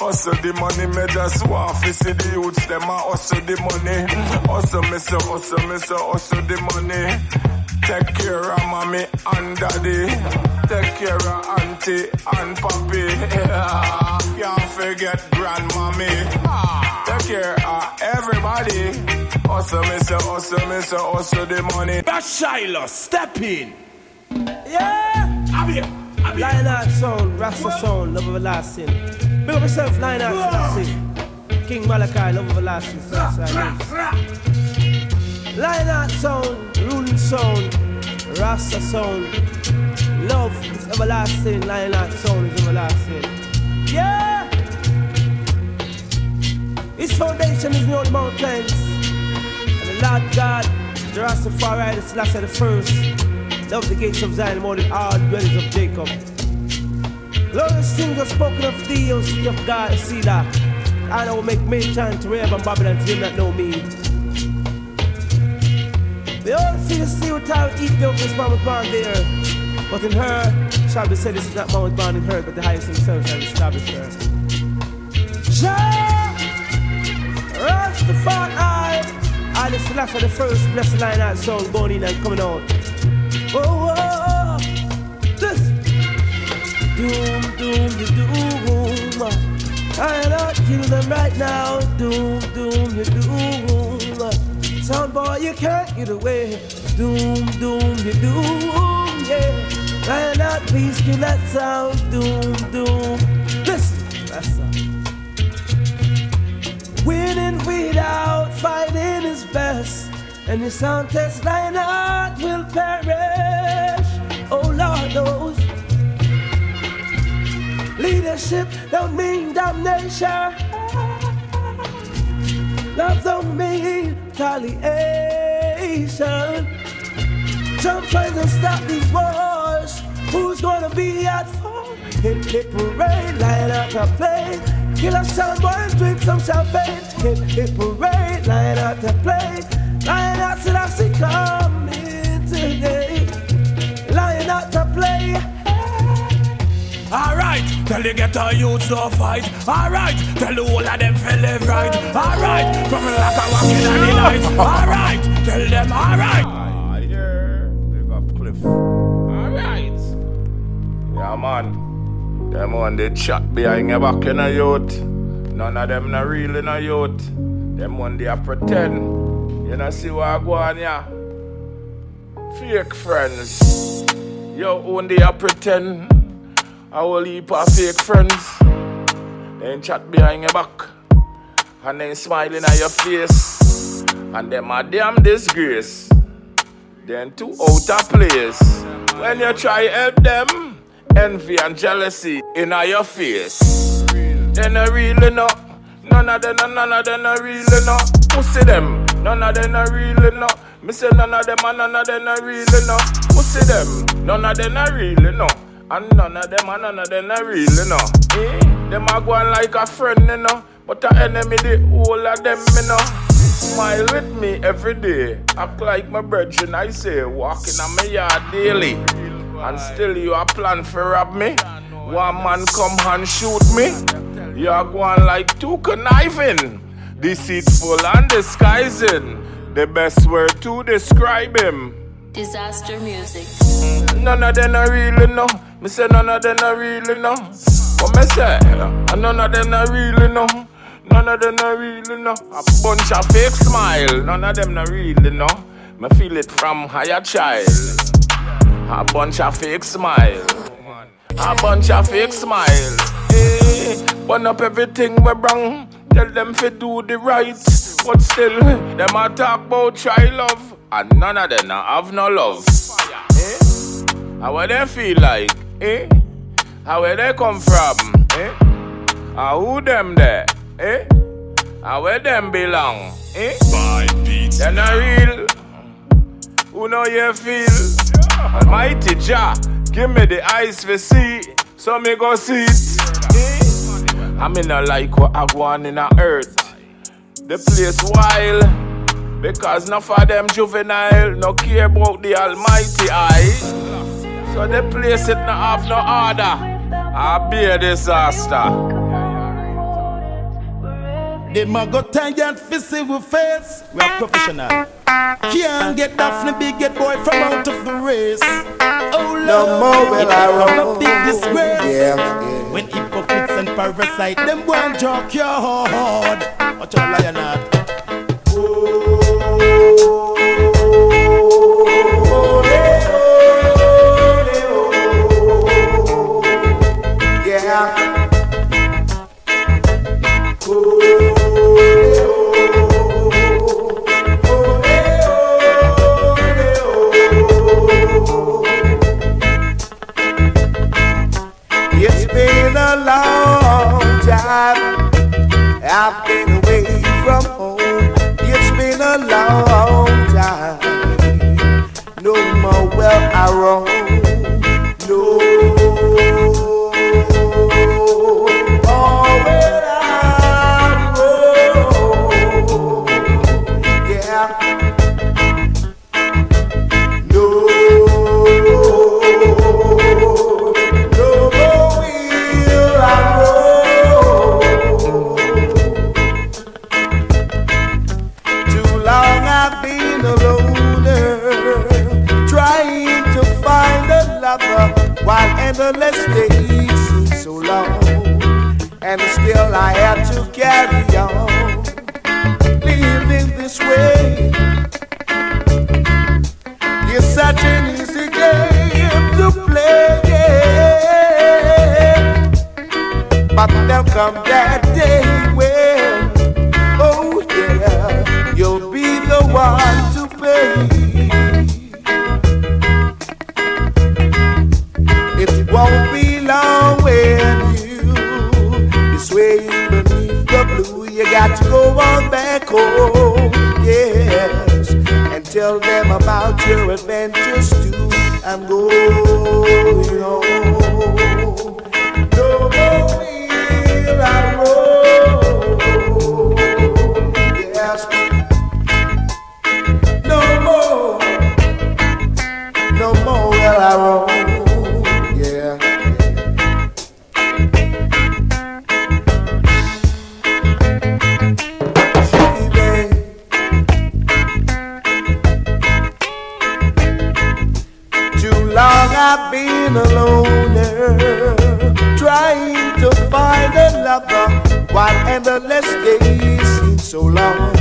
hustle the money, me just want to see the youths, them a hustle the money. Hustle, me say hustle the money. Take care of mommy and daddy. Take care of auntie and papi. Can't forget grandmommy. Take care of everybody. Hustle, me say hustle the money. That's Shiloh, step in. Yeah! Lion Heart sound, Rasta sound, love everlasting. Big up yourself, Lion Heart Selassie. King Malachi, love everlasting. Lion Heart sound, ruling sound, Rasta sound. Love is everlasting, Lion Heart sound is everlasting. Yeah! His foundation is beyond the mountains. And the Lord God, the Rastafari, the Selassie the first. Love the gates of Zion more than all dwellings of Jacob. Lord, the things are spoken of thee, O city of God, see that. And I will make men chant to Rahab and Babylon to them that know me. They all see the sea with time eat milk, this man was born there. But in her shall be said, this is not man was born in her, but the highest himself shall establish her. Jah Rastafari, I the Selassie the first, blessed Lion Heart sound going in and coming out. Oh, this doom, you doom. I not kill them right now. Doom, you doom. Sound boy, you can't get away. Doom, you doom. Yeah. Lion Heart, please kill that sound. Doom, doom. Listen, that sound. Winning without fighting is best. And the sound test, Lion Heart will perish. Oh Lord knows. Leadership don't mean damnation. Love don't mean retaliation. Jump trying to stop these wars. Who's gonna be at fault? Hip hip parade, Lion Heart to play. Kill a sound boy and drink some champagne. Hip hip parade, Lion Heart to play. Lion Heart said I see coming today. Lion Heart to play. Alright, tell the ghetto youths to fight. Alright, tell the whole of them feel live right. Alright, come like a walk in the night. Alright, tell them alright. Yeah, they got Cliff. Alright. Yeah, man. Them one they chat behind your back in a youth. None of them not real in a youth. Them one they a pretend. You know see what I go on ya? Fake friends. You only a pretend. A whole heap of fake friends. They chat behind your back. And they smiling at your face. And them a damn disgrace. Then too out of place. When you try help them, envy and jealousy in your face. They no really know. None of them no really know. Who see them? None of them no really know. Me say none of them no really know. Who see them? None of them no really know. And none of them no really know. Them a go on like a friend, you know. But a enemy, the whole of them, you know. Smile with me every day. Act like my brethren, I say. Walking on my yard daily. And still you a plan for rob me. One man come and shoot me. You are going like two conniving. Deceitful and disguising. The best word to describe him. Disaster music. None of them no really know. Me say none of them no really know. What me say? And none of them no really know. None of them no really know. A bunch of fake smile. None of them no really know. Me feel it from higher child. A bunch of fake smile. A bunch of fake smile. Hey, burn up everything we wrong. Tell them to do the right. But still, them a talk about try love. And none of them have no love. Eh? How would they feel like? Eh? How where they come from? Eh? Who them there? Eh? How where them belong? Eh? They're not real. Who know you feel? Almighty Jah, give me the eyes to see, so me go see it. Eh? I mean I like what I go on in the earth. The place wild. Because none of them juvenile no care about the almighty eye. So the place it no have no order. I'll be a disaster. They might go tired for civil face. We are professional. Can't get Daphne big get boy from out of the race. Oh Lord, no more will I run roll. a big disgrace. Yeah. When hypocrites and parasite them won't joke your heart. Watch out, Lion Heart. It's been a long time I've been away from home. It's been a long time. No more will I roam. No more will I roam. Yeah. No more will I roam. Too long I've been a loner, trying to find a lover, while endless days seem so long, and still I had to carry on, living this way. It's such an easy game to play. cold, yes, and tell them about your adventures too. I'm going home. No more will I roam. Yes. No more will I roam. Yeah. I've been a loner, trying to find a lover, while endless days seem so long,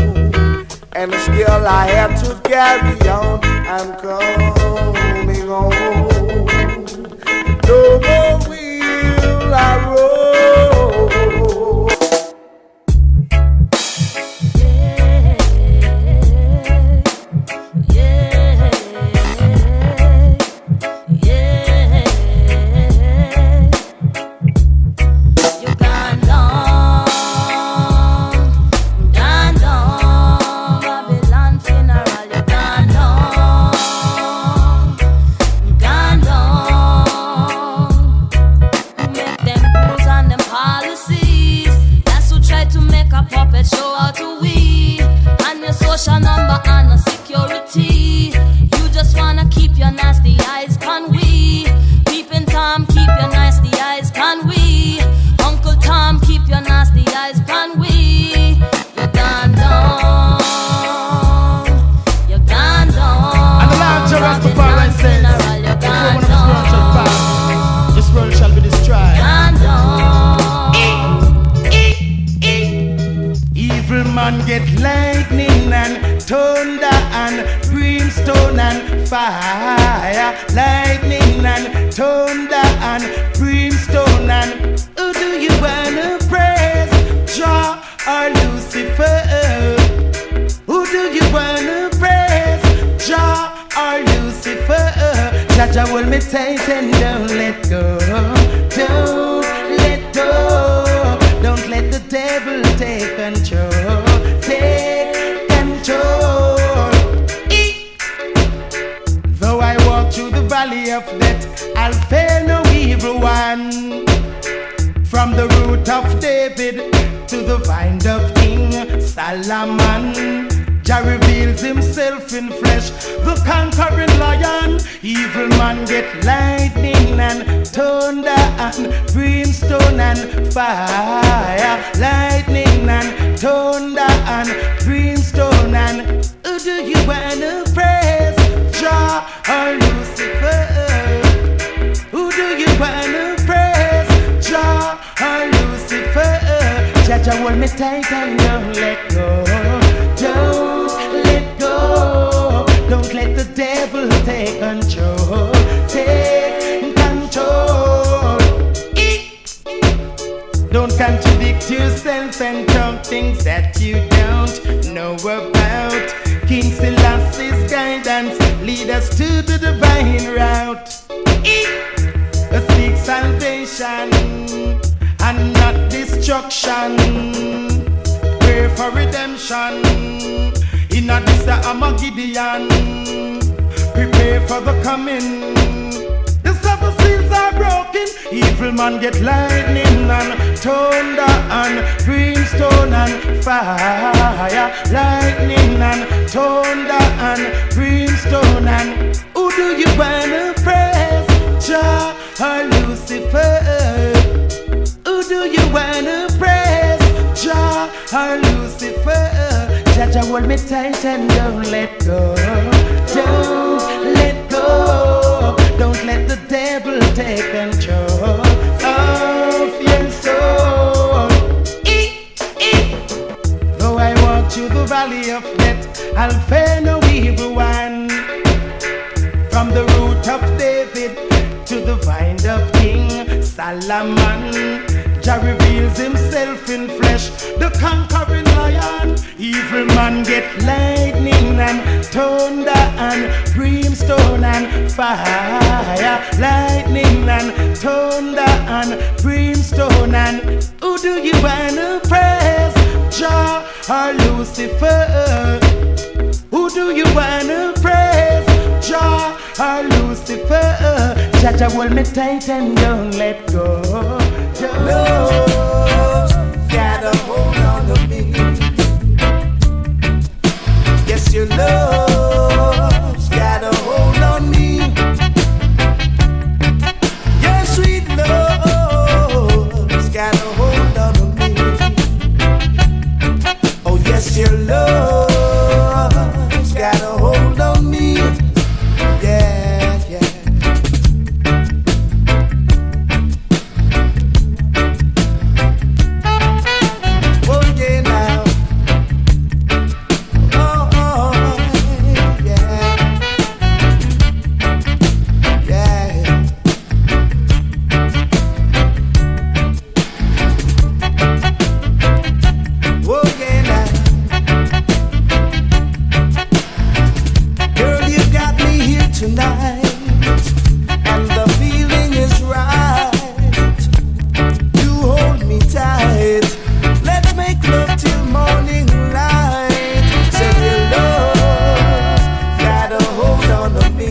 and still I have to carry on. I'm coming home. No more will I roam. Number and a security. You just wanna keep your nasty eyes, can we? Peeping Tom, keep your nasty eyes, can we? Uncle Tom, keep your nasty eyes, can we? You're gone down, you're gone down. And the Lord Jehovah Rastafari says, if you're one of his spiritual paths, this world shall be destroyed. Gone down. Evil man get lightning and thunder and brimstone and fire. Lightning and thunder and brimstone and who do you wanna praise? Jah or Lucifer? Who do you wanna praise? Jah or Lucifer? Jah hold me tight and don't let go. Don't let go. Don't let the devil take control. Take control. Though I walk through the valley of death, I'll fear no evil one. From the root of David to the vine of King Solomon, Jah reveals himself in flesh, the conquering lion. Evil man get lightning and thunder and brimstone and fire. Lightning and thunder and brimstone and who do you wanna praise? Jah or Lucifer? Who do you wanna praise? Jah or Lucifer? Jah hold me tight and don't let go. Don't let go. Don't let the devil take control. Take control. Don't contradict yourself and talk things that you don't know about. King Selassie's guidance lead us to the divine route. Seek salvation and not destruction. Pray for redemption. In a this Armageddon. Prepare for the coming. The seven seals are broken. Evil man get lightning and thunder and brimstone and fire. Lightning and thunder and brimstone and who do you wanna praise? Jah or Lucifer? Who do you wanna praise? Jah or Lucifer? Jah hold me tight and don't let go. Don't let go. Don't let the devil take control of your soul. Though I walk through the valley of death, I'll fear no evil one. From the root of David to the vine of King Solomon, Jah reveals himself in flesh, the conquering lion. Evil man get lightning and thunder and brimstone and fire. Lightning and thunder and brimstone and who do you wanna praise? Jah or Lucifer? Who do you wanna praise? Jah or Lucifer? Jah hold me tight and don't let go. Love's got a hold on to me. Yes, your love's got a hold on me. Your sweet love's got a hold on to me. Oh, yes, your love's got a hold on me. Yeah, yeah. Oh, yeah, now. Oh, oh, yeah. Yeah. Oh, yeah, now. Girl, you got me here tonight, and the feeling is right. You hold me tight. Let's make love till morning light. Say your love got a hold on to me.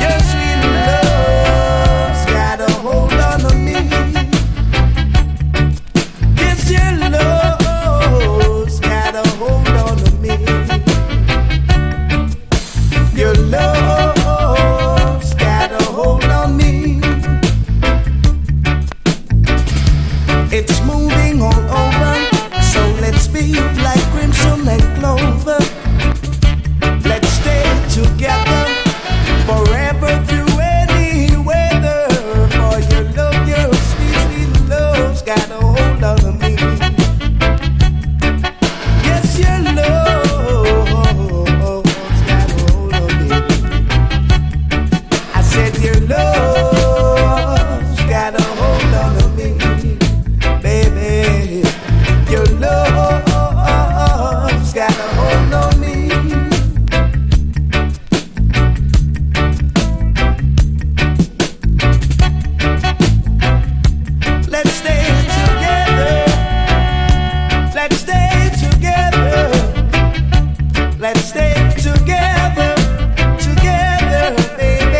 Your sweet love's got a hold on to me. Yes, your love's got a hold on to me. Your love's got a hold on me. It's moving all over, so let's be like crimson and clover. Let's stay together forever through any weather. For your love, your sweet, sweet love's got a hold on me. Yes, your love's got a hold on me. I said your love's got a hold on me, baby. Your love's got a hold on me. Let's stay together. Let's stay together. Let's stay together, together, baby.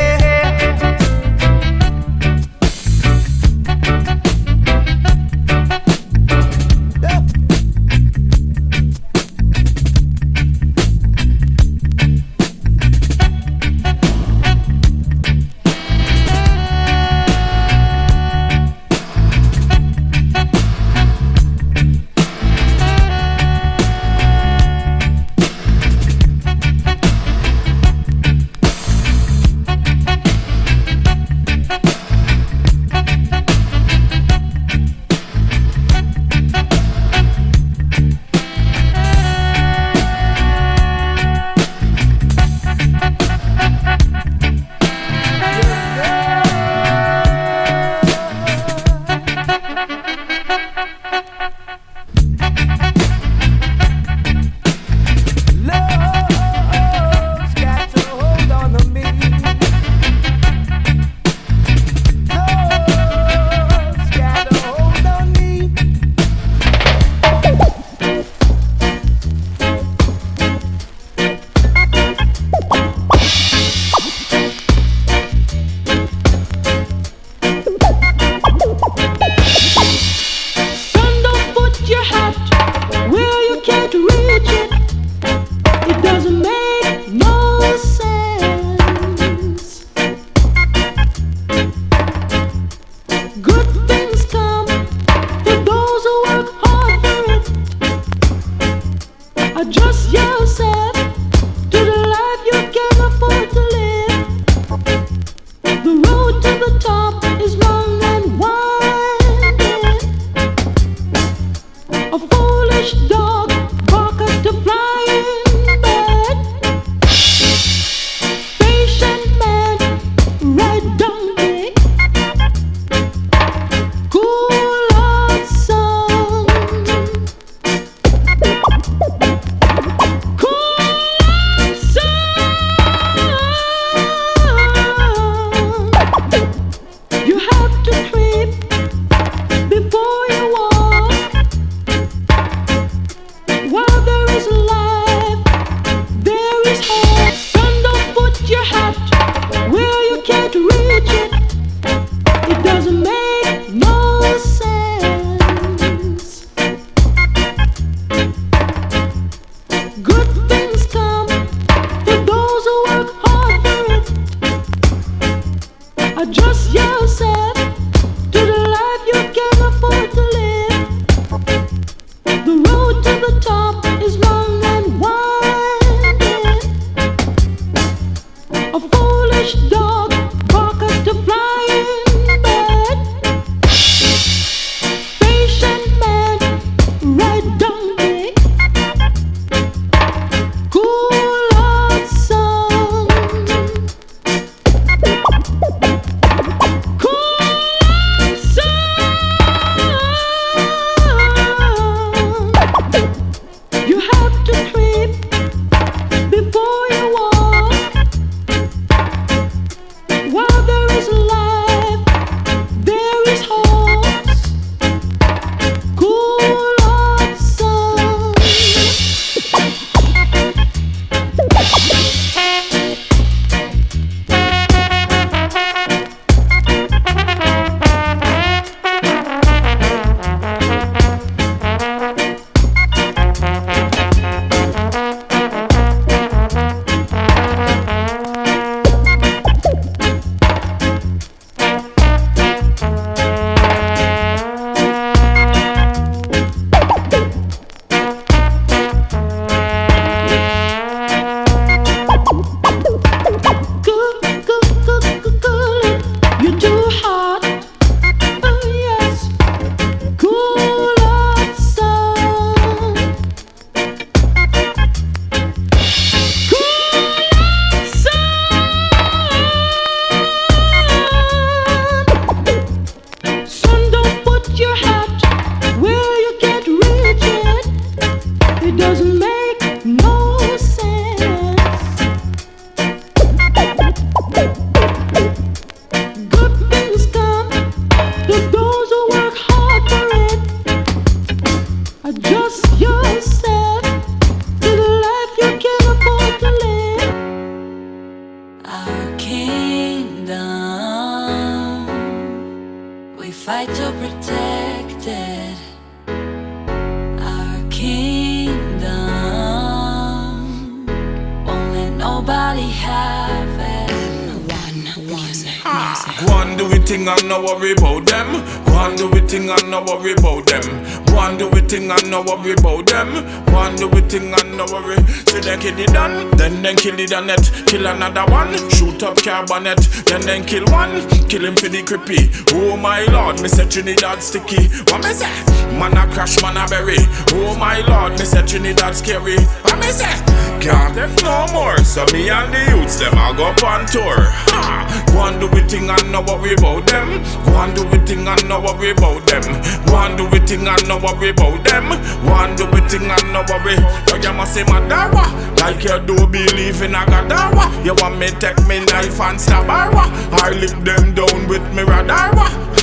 Love's got a hold on me. Love's got a hold on me. Son, don't put your hat where you can't reach it. It doesn't make no sense. Good things come to those who work hard for it. Adjust yourself to the life you can afford to live. The road to the top is long and winding. A foolish dog bark at the flying bird. Patient man ride donkey. Cool out sun. Cool out sun. You have to creep before you walk. the top is long and winding. A foolish dog barketh the flying bird. Patient man ride donkey. Cool hot sun. Cool hot sun. You have to creep before you walk. While there is life, there is hope. Cool hot sun. You're too hot. Oh yes. Cool hot sun. Cool hot sun. Son, don't put your hat where you can't reach it. It doesn't make no sense. Good things come to those who work hard for it. Adjust yourself to the life you can afford to live. Our kingdom, we fight to protect it. Our kingdom, won't let nobody have it. Go and do it thing and no worry about them. Go and do it thing and no worry about them. Go and do it thing and no worry about them. Go and do it thing and no worry. See they kill it done, then kill it on net. Kill another one, shoot up carbonet. Then kill one, kill him for the creepy. Oh my lord, me say Trinidad sticky. What me say? Man a crash, man a berry. Oh my lord, me say Trinidad scary. What me say? Can't take no more. So me and the youths them a go on tour. Ha! Go and do it thing and no worry about them. Go and do it thing and no worry about them. Go and do it thing and no worry about them. Go and do it thing and no worry. So you must say Madawa, like you do believe in a Gadawa. You want me take me knife and stab her? I lick them down with me radar.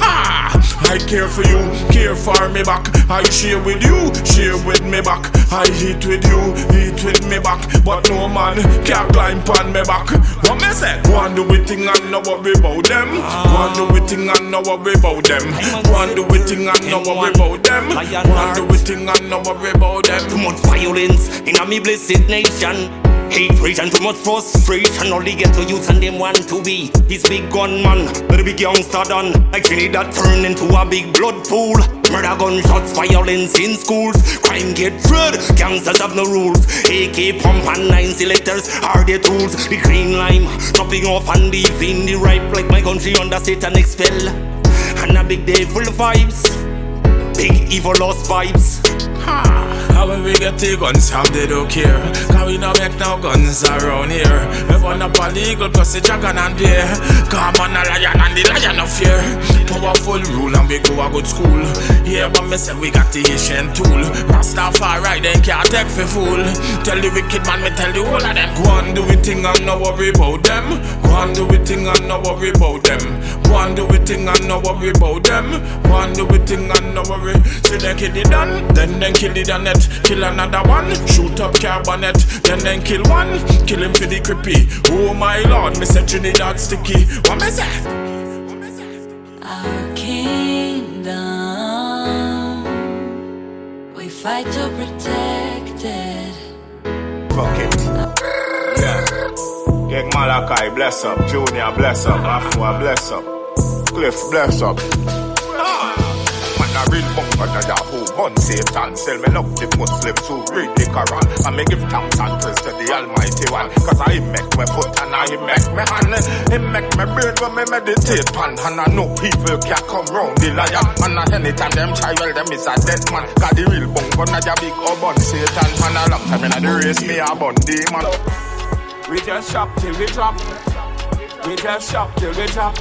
Ha! I care for you, care for me back. I share with you, share with me back. I eat with you, eat with me back. But no man can climb on me back. What me say? Go and do it thing and no worry about them. Go and do it thing and no worry about them. Go and do it thing and no worry about them. Go and do it thing and no worry about them. Too much violence in a me blessed nation. Hatred, too much frustration. Only get to youth and them want to be this big gunman, the big youngster done. Like Trinidad turn into a big blood pool. Murder, gunshots, violence in schools. Crime get red, gangsters have no rules. AK pump and 9 selectors are their tools. The green lime, chopping off and leaving the ripe. Like my country under satanic spell. And a big day full of vibes. Big evil lost vibes. How when we get the guns from they don't care. Cause we no make no guns around here. We burn up a legal plus the dragon and bear. Come on a lion and the lion of fear. Powerful rule and we go a good school. Yeah, but me say we got the Asian tool. Rastafari then can't take for fool. Tell the wicked man, me tell the whole of them. Go and do it thing and no worry about them. Go and do it thing and no worry about them. Go and do it thing and no worry about them. Go and do it thing and no worry. See they kill it done, then kill it on net. Kill another one, shoot up carbonet. Then kill one, kill him for the creepy. Oh my lord, me say Trinidad sticky. What me say? Our kingdom, we fight to protect it. Fuck it. Yeah. King Malachi, bless up. Junior, bless up. Afua, bless up. Cliff, bless up. a real bumper na Yahoo. Bun Satan, sell me love the Muslims who read the Quran. And me give thanks and praise to the Almighty One. Cause I make my foot and I make my hand. He make my brain when me meditate pan. And I know people can't come round the liar. And anytime them try, well them is a dead man. Cause the real bumper na ya big old Bun Satan. And a long time in the race me a bun demon. We just shop till we drop. We just shop till we drop.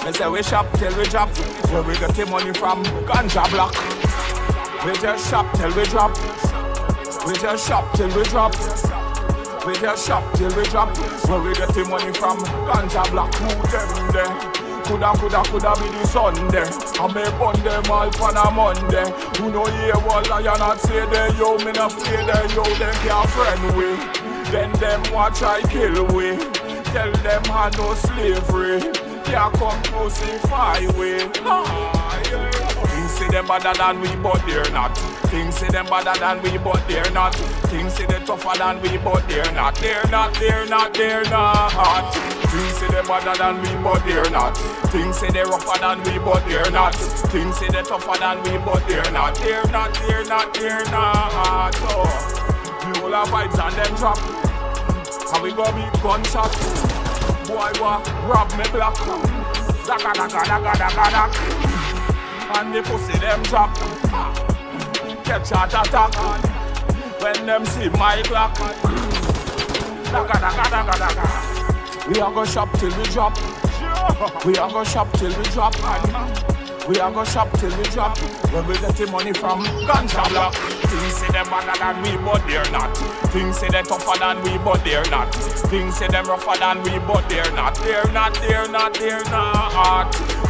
Me say we shop till we drop. Where we get the money from ganja block. We just shop till we drop. We just shop till we drop. We just shop till we drop. Where we get the money from ganja block. Who them there? Coulda be the Sunday. I may burn them all on a Monday. Who know hear what lion not say there? Yo, me not play there. Yo, them can't friend we. Then them watch I kill we. Tell them I no slavery. Can't come crucify we. Things say them better than we, but they're not. Things say them better than we, but they're not. Things say they tougher than we, but they're not. They're not. Things say they better than we, but they're not. Things say they rougher than we, but they're not. Things say they tougher than we, but they're not. They're not. So, you all have vibes and them drop. And we go beat gunshot. Boy, what? Rob me black. Daga. And the pussy them drop. Catch heart attack. When them see my clock. Daga. We are go shop till we drop. We are go shop till we drop. We are go shop till we drop. When we get the money from ganja block. Things say them better than we, but they're not. Things say they tougher than we, but they're not. Things say them rougher than we, but they're not. They're not.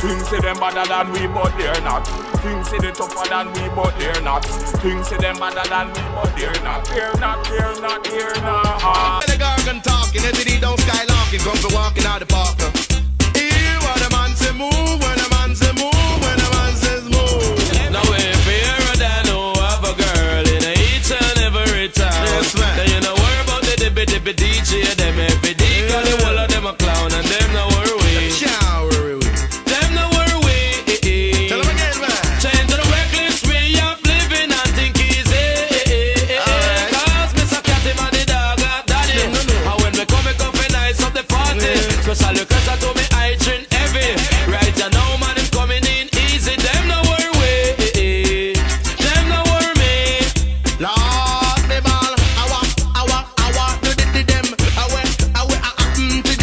Things say them better than we, but they're not. Things say they tougher than we, but they're not. Things say them better than we, but they're not. They're not. The gargan talking, every don't skylarking, come to walking out the park. Hear what the man say move, when the man say move, when the man says move. Now if you're than who have a girl in each and every town, yes, then you know worry about the dippy DJ, them every day, cause the whole of them a clown and them no worry. Them no worry. Tell them again, man. Change to the reckless way of living and think easy. Cause Mr. Catty man the dog got daddy. And when me come for nice up the party, special request I told me I drink heavy. Right now man is coming in easy. Them no worry. Them no worry me. Lord, me ball. I want to did them. I want to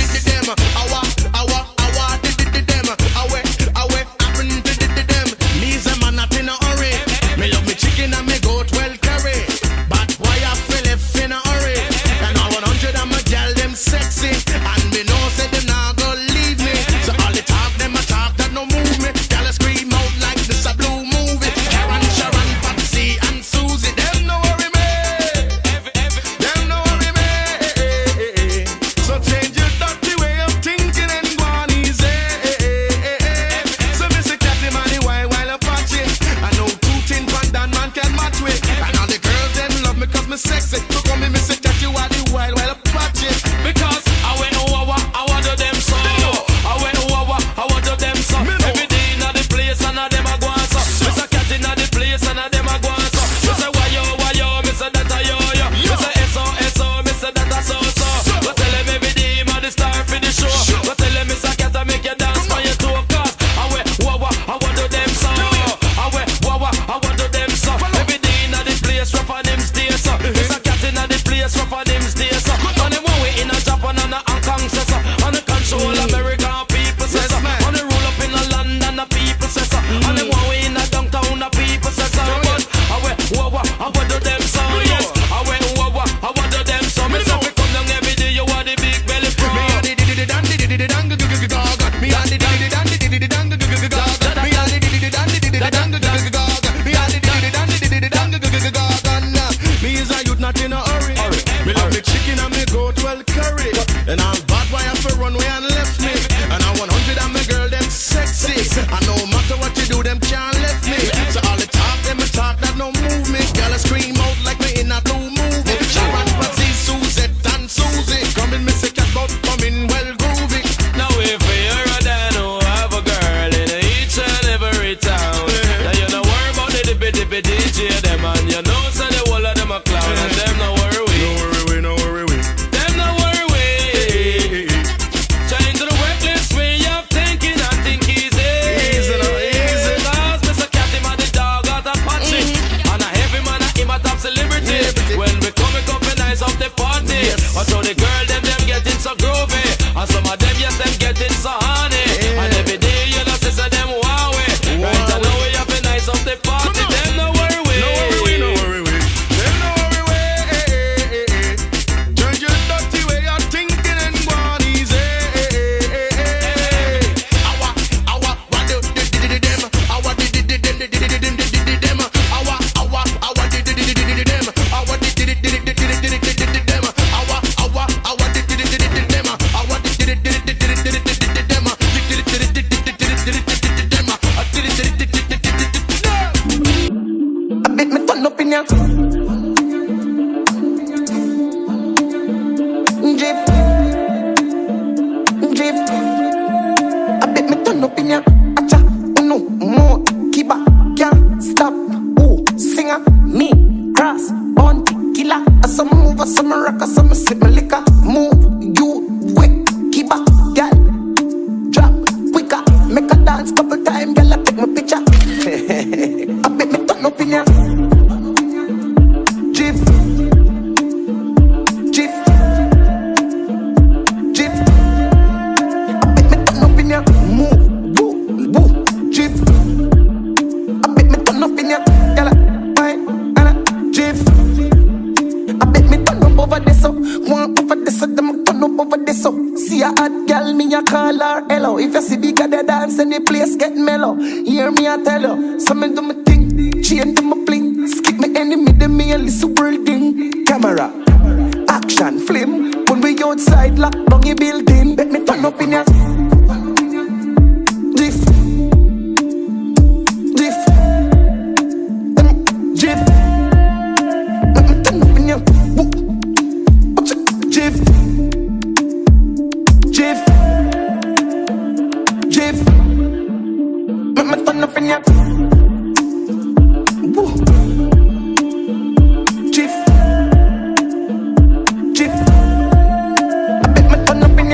did them. I want to did them. I to did them. Me's a man not in a hurry. Me love me chicken and me goat well curry. But why I feel left in a hurry? And all 100 of my gal them sexy. And me know say them not go leave me. So all the talk them a talk that no move me. Gal scream out like this a blue movie. Karen, Sharon, Patsy and Susie. Them no worry me. Them no worry me. So change your dirty way of thinking and go on easy. So Mr. Catty man the while I watch it. I know two tin pandan man can match with. And all the girls them love me cause me sexy. So come me Mr. Catty while the while I watch it. Because I went I want to them so. I went I want to them so. Every day in the place and them a go on so. Mr. Cat in the place and them a go on so. Mr. Why yo, Mr. That yo. Mr. SO, Mr. That so. But tell him every day man the star for the show. But tell him Mr. Cat I make you dance for your toe cause I went I want to them so. I went I want to them so. Every day in the place rough on them stay so. Mr. Cat in the place rough on them stay so. And them one way in a Japan and a Hong Kong say so. And the control American people say so. And the roll up in a London the people say so. And them one way in a downtown the people say so. But I went I want to them so. Yes, I went I want to them so. Me say we come down every day you want the big belly pro. Me a the dang Me a the dang Me a the dang Me a the Me is a youth not in a hurry. Me love me chicken and me goat well curry. And all bad boy have to run away and left me. And I 100 and my girl them sexy. And no matter what you do them can't left me. So all the talk them a talk that no move me. Girl a scream in ya. Drift, drift. I bet me turn up in ya. Acha, uno, more, kiba, can't stop. Ooh, singer, me, cross, on, killer. Some move, some rock, some sip my liquor. Move, you, quick, kiba, girl. Drop, quicker, make a dance couple times, girl. I take my picture. I bet me turn up in ya. Drift, drift. Move, woo, woo, drift. I bet me turn up in ya, yalla, fine, and drift. I bet me turn up over this, so one over this, so them turn up over this, so see a hot girl, me a call her hello. If you see bigger the dance and the place get mellow, hear me I tell you, so me do my thing, chain to my bling, skip me enemy, then me a listen world thing. Camera, action, film, when we outside, lock down the building, bet me turn up in ya. Drift, drift, drift. Let me turn up in ya. Watch it, drift, drift, drift. Let me turn up in ya. Drift, drift. I bet me turn up in ya.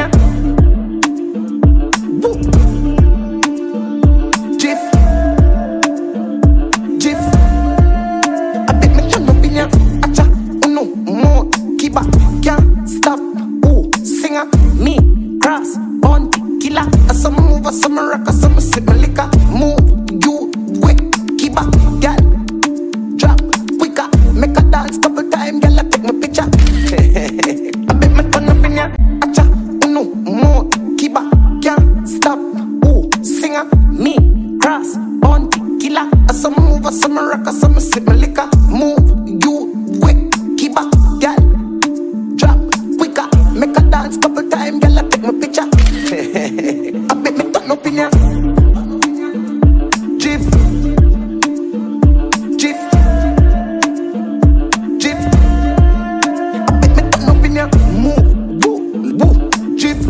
Can't stop, ooh, singer, me, cross, on, killer. Some move, some rock, some sip my liquor. Move, you, quick, keep up, girl. Drop, quicker, make a dance couple times, girl. I take my picture. I bet me turn up in ya. Acha, uno, more, keep up, can't stop, ooh, singer, me, cross, on, killer. Some move, some rock, some sip my liquor. Move, you, quick, keep up, girl. Make a dance couple times, girl, I take my picture. I bet me turn up in ya. Drift, drift, drift. I bet me turn up in ya. Move, woo, woo, drift.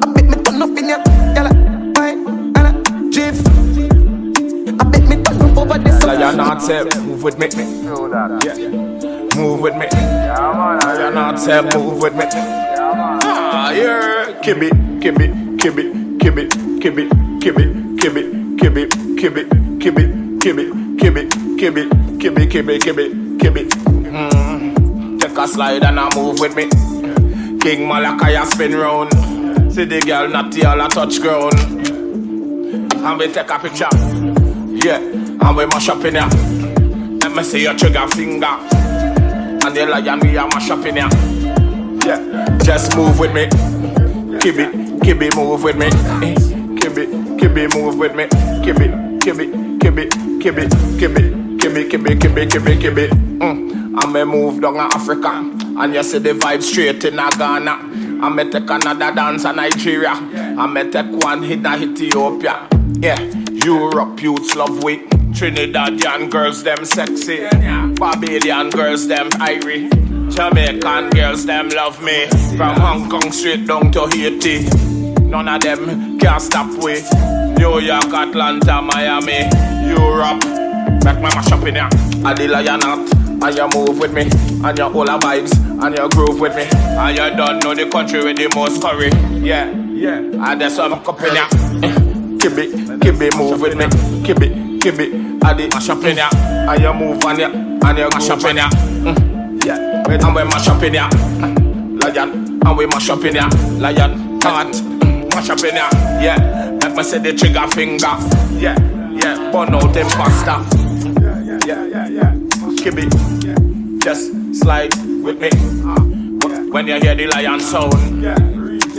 I bet me turn up in ya. Girl, fine, and drift. I bet me turn up over this. You're not safe, move with me. Yeah. Move with me. You're not safe, move with me. Ah, yeah. Kibby, kibby, kibby, kibby, kibby, kibby, kibby, kibby, kibby, kibby, kibby, kibby, kibby, kibby, kibby, kibby, kibby. Take a slide and I move with me. King Malakaya spin round. See the girl not all a touch ground. And we take a picture. Yeah, and we mash up in ya. Let me see your trigger finger. And the lion we a mash up in ya. Yeah, just move with me. Kibby, kibby, move with me. Kibby, kibby, move with me. Kibby, kibby, kibby, kibby, kibby, kibby, kibby, kibby, kibby, kibby. And me move down Africa. And you see the vibe straight in Ghana. And me take another dance in Nigeria. And me take one hit in Ethiopia. Yeah, Europe youths love we. Trinidadian girls them sexy. Barbadian girls them irie. Jamaican girls them love me. From Hong Kong straight down to Haiti. None of them can stop we. New York, Atlanta, Miami, Europe. Make my mash up in ya. I the lion out. And you move with me. And you all the vibes. And you groove with me. And you don't know the country with the most curry. Yeah, yeah. And there's some cup in ya. Kibby, kibby, move with me. Kibby, kibby, I the mash up in ya. And you move on ya. And you mash up in ya. Yeah, and we mash up in ya. Lion, and we mash up in ya. Lion, heart, mash up in ya. Yeah, let me say the trigger finger. Yeah, yeah, burn out them pasta. Yeah. Kibby, just slide with me. When you hear the lion sound,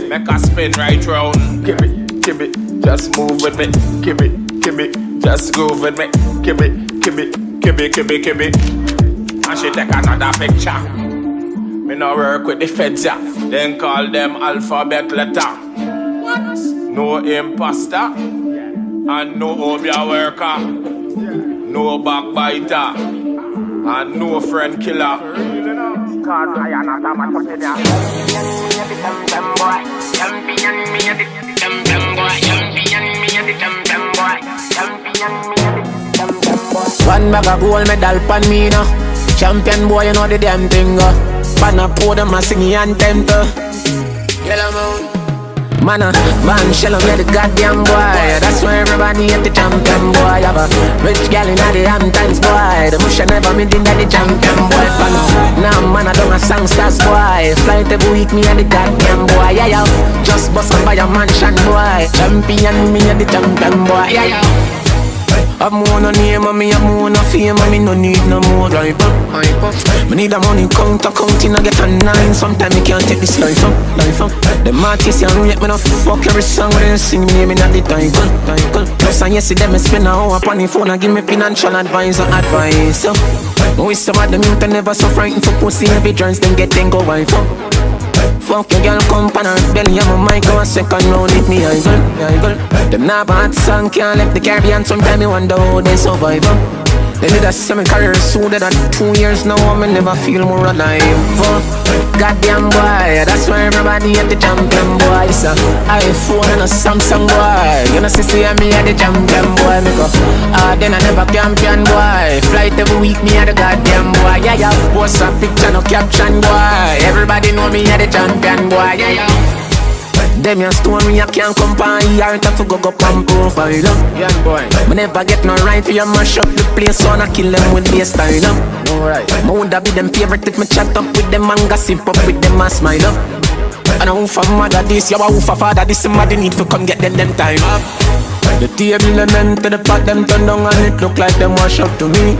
make a spin right round. Kibby, just move with me. Kibby, just groove with me. Kibby. And she take another picture. Me no work with the feds, yeah. Then call them alphabet letter. What? No imposter and no obia worker. No backbiter. And no friend killer. One bag of gold medal pan me now. Champion boy, you know the damn thing. Pan a pour them a singing anthem to. Yellow moon. Man, shell on the goddamn boy. That's why everybody at the champion boy. Have a rich gal in the Hamptons boy. The mush never made in the champion boy. Now man, I don't a songsters boy. Flight every week me and the goddamn boy. Yeah, yeah. Just bust up by a mansion boy. Champion me and the champion boy. Yeah, yeah. I'm more no name and me, I'm more no fame and me no need no more life up. Me need a money counting I get a 9. Sometimes me can't take this life up. Them artists and rate me no fuck every song when they sing me name in the title. Plus and yes, see them me spend a hour upon the phone and give me financial advice. So, we some of them youth never so frightened for pussy. Every joints them get then go wife up. Fuck your girl, come pan her belly, I'm a mic, go a second round, hit me, I go. Them not bad song, can't left the Caribbean, sometime me wonder how they survive. They need a semi-career sooner than 2 years now, I never feel more alive. Goddamn boy, that's why everybody at the champion boy. It's a iPhone and a Samsung boy. You know, see me at the champion boy. Me go, then I never champion boy. Flight every week, me at the goddamn boy. Yeah, yeah, post a picture, no caption boy. Everybody know me at the champion boy. Yeah, yeah. Them your story, I can't compare. I have to go and profile. Yeah, boy. Me never get no right for you mash up the place, so I kill them with their style. Alright. Me woulda be them favorite if me chat up with them and gossip up with them and smile up. And I who for mother this, you a who for father this, somebody need to come get them time up. The table them to the pot, them turn down and it look like them wash up to me.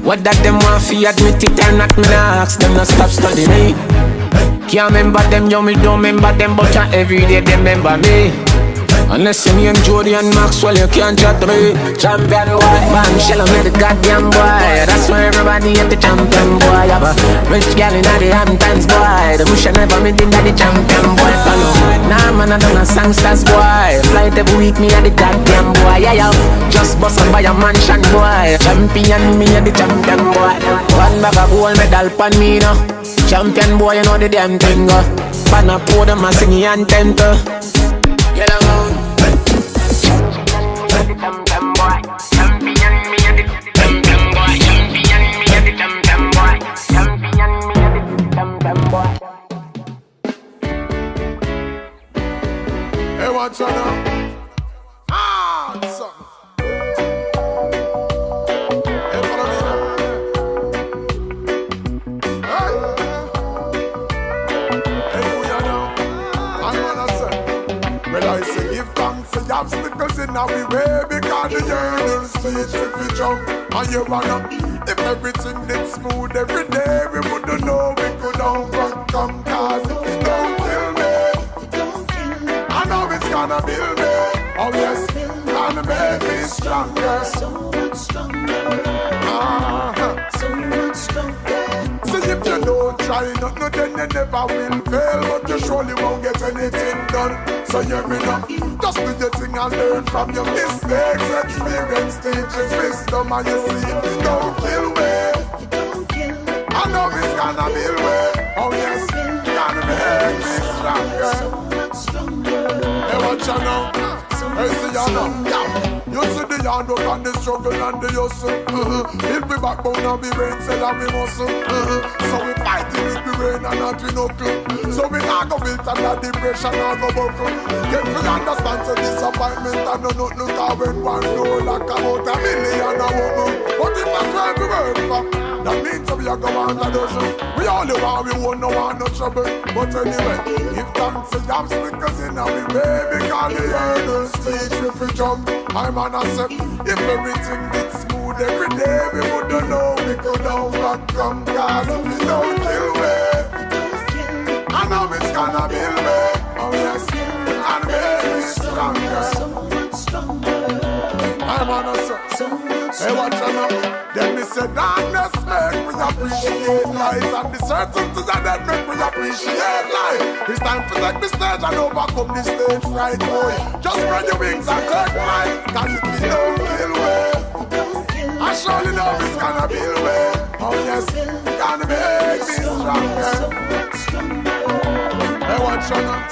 What that them want fi admit it or not, me nah ask them to stop studying me. Can't remember them, yo, me don't remember them, but every day they remember me. Unless you name Jody and Maxwell, you can't chat to me. Champion boy, man, shell on me the goddamn boy. That's why everybody at the champion boy. Have a rich gal in the Hamptons boy. The bush never made in the champion boy. Follow. Nah, man, I don't a songsters boy. Flight every week, me at the goddamn boy. Yeah, yeah. Just bust up by a mansion boy. Champion, me at the champion boy. One bag of gold medal pan me now. Champion boy, you know the damn thing. Pan a pour them a singing anthem to. Yellow moon. Champion boy, champion me a the champion boy, champion me a the champion boy, champion me a the champion boy. Hey, watch out now. Son. Hey, follow me now. Hey, who you know? I'm gonna say, well, I say give thanks to the obstacles in our way because the yearning stage if we jump and you wanna. If everything did smooth every day, we wouldn't know we could overcome. Cause if you don't kill me, I know it's gonna build me. Oh yes, gonna make me stronger. So much stronger. So much stronger. So if you don't try nothing, then you never will fail. But you surely won't get anything done. So hear me now. Just do your thing and learn from your mistakes. Experience teaches wisdom, and you see if you don't kill me, I know it's gonna build me. Oh yes, gonna make me stronger. So much stronger. Hey, watch you now. Hey, see ya now. You see the hard work and the struggle and the hustle. If we backbone and we brain cell and we muscle. So we fighting with the brain and not with knuckle. So we not go build under depression and go buckle. Get to understand so disappointment and no nothing. Cause when one door like about $1 million a woman. But if that's where we work for, that means we are going to dozen. We only want, we won't no want no trouble. But anyway, give thanks to the obstacles in our way. Because the hurdles teach if we jump. I'm on a step. If everything did smooth every day, we wouldn't know we could overcome. Cause if we don't kill me, I know it's gonna build me. Oh yes, and make me stronger. So much stronger. I'm on a step. Hey, watch out now. Then me say darkness make we appreciate life, and the certainty that make we appreciate life. It's time to take the stage and overcome the stage fright, boy. Just spread your wings and take flight. Cause if you don't kill me, I surely know it's gonna be the way. can make me stronger. Hey, watch out.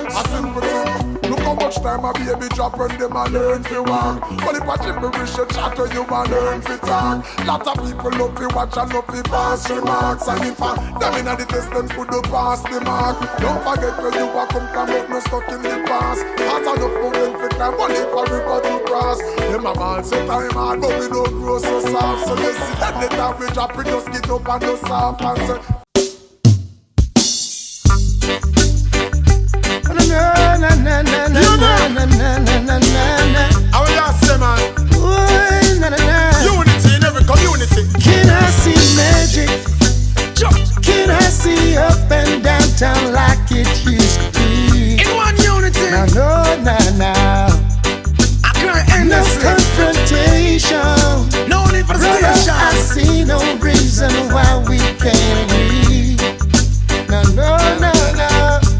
A simple thing. Look how much time a baby drop when them a learn to walk. But if I chip me wish you chat when you a learn to talk. Lot of people love to watch and love to pass remarks. And if them inna the test them could pass the mark. Don't forget where you a come from, but no stuck in the past. Hard enough for them to climb, but if a river to cross. Them a ball say time hard, but we don't grow so soft. So you see that later we drop it, just get up and no soft and say. I will just say, man, unity in every community. Can I see magic? Can I see up and downtown like it used to be? In one unity. No. I can't end no this. Confrontation. No need for station. I see no reason why we can't agree. No.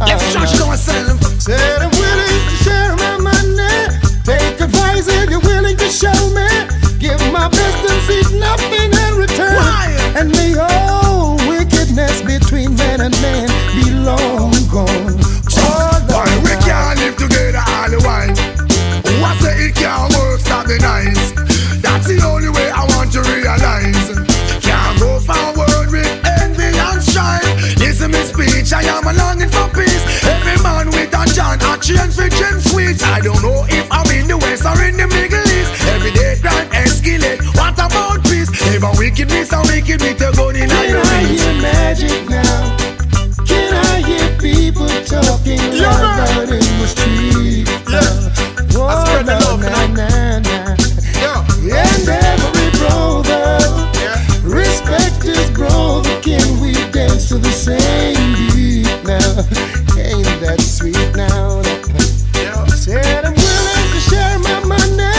Yes, church don't sell them. Said I'm willing to share my money. Take advice if you're willing to show me. Give my best and seek nothing in return. Why? And may all wickedness between man and man be long gone. Why we can't live together all the while? What say it can't work, stop the nice. That's the only way I want to realize. Can't go forward with envy and strife. Listen me speech, I am a longing for peace. Every man with a John, a chain for Jim Sweet. I don't know if I'm in the West or in the Middle East. Every day crime escalate, what about peace? Never wickedness and wicked me to go in Can I hear magic now? Can I hear people talking loud in the street? Oh, I spread the love, And every brother, respect his brother. Can we dance to the same beat now? Ain't that sweet now? Said I'm willing to share my money.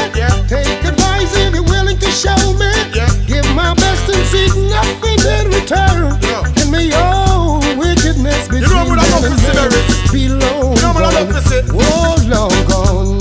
Take advice if you're willing to show me. Give my best and seek nothing in return. And may all wickedness between men and men be long gone. Oh, long gone.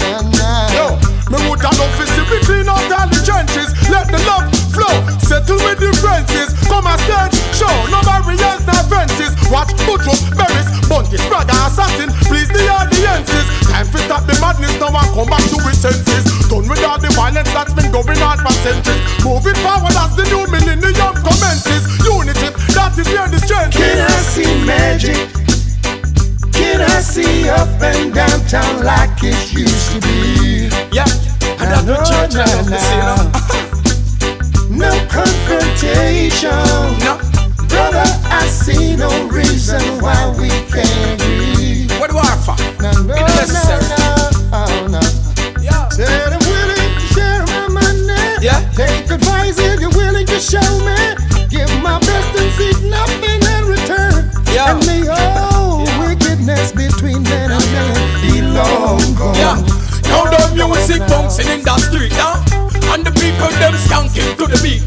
Me would have love to see we clean out all the trenches. Let the love flow, settle with differences. Come and stage show, no barriers, no fences. Watch Butro, Berries, Bunty, Spragga, Assassin. Please the audiences. Time to stop the madness, now I come back to its senses. Done with all the violence that's been going on for centuries. Moving forward as the new millennium commences. Unity, that is where the strength is. Can I see magic? Can I see up and downtown like it used to be? Yeah, and that's what church I love to see. No confrontation. No. Brother, I see no reason why we can't agree. What do I for? No. Yeah. Said I'm willing to share my money. Take advice if you're willing to show me. Give my best and seek nothing in return. And may all wickedness between man and man be long gone. Now the music bouncing in the street, and the people them skanking to the beat,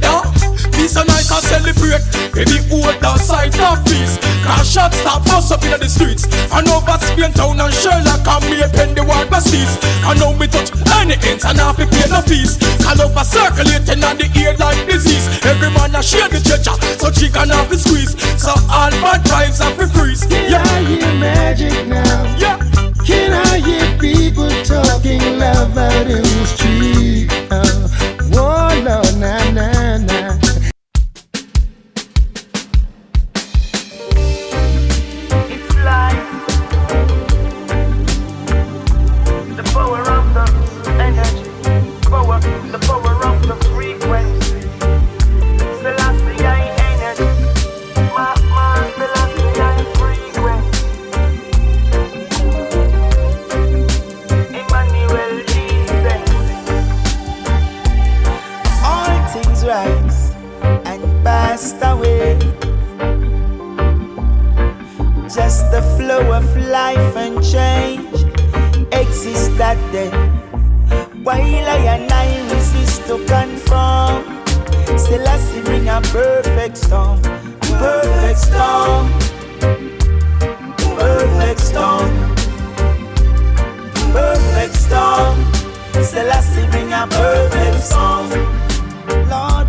Peace and nice and celebrate. Baby, hold the sight of peace. Cause shots stop us up in the streets. And over Spain town and Sherlock and me pen the war go cease. And now me touch any ends and half pay no fees. All over circulating on the ear like disease. Every man a share the treasure, so she can have the squeeze. So all bad vibes have to freeze. Can I hear magic now? Can I hear people talking loud out in the street? Oh, no, nah. It's life. The power of the energy. The power of the frequency. Selassie I energy. Selassie I frequency. Emmanuel Jesus. All things rise and passed away. Just the flow of life and change exists that day. While I and I resist to conform, Selassie bring a perfect storm. Perfect storm. Perfect storm. Perfect storm. Selassie bring a perfect storm. Lord,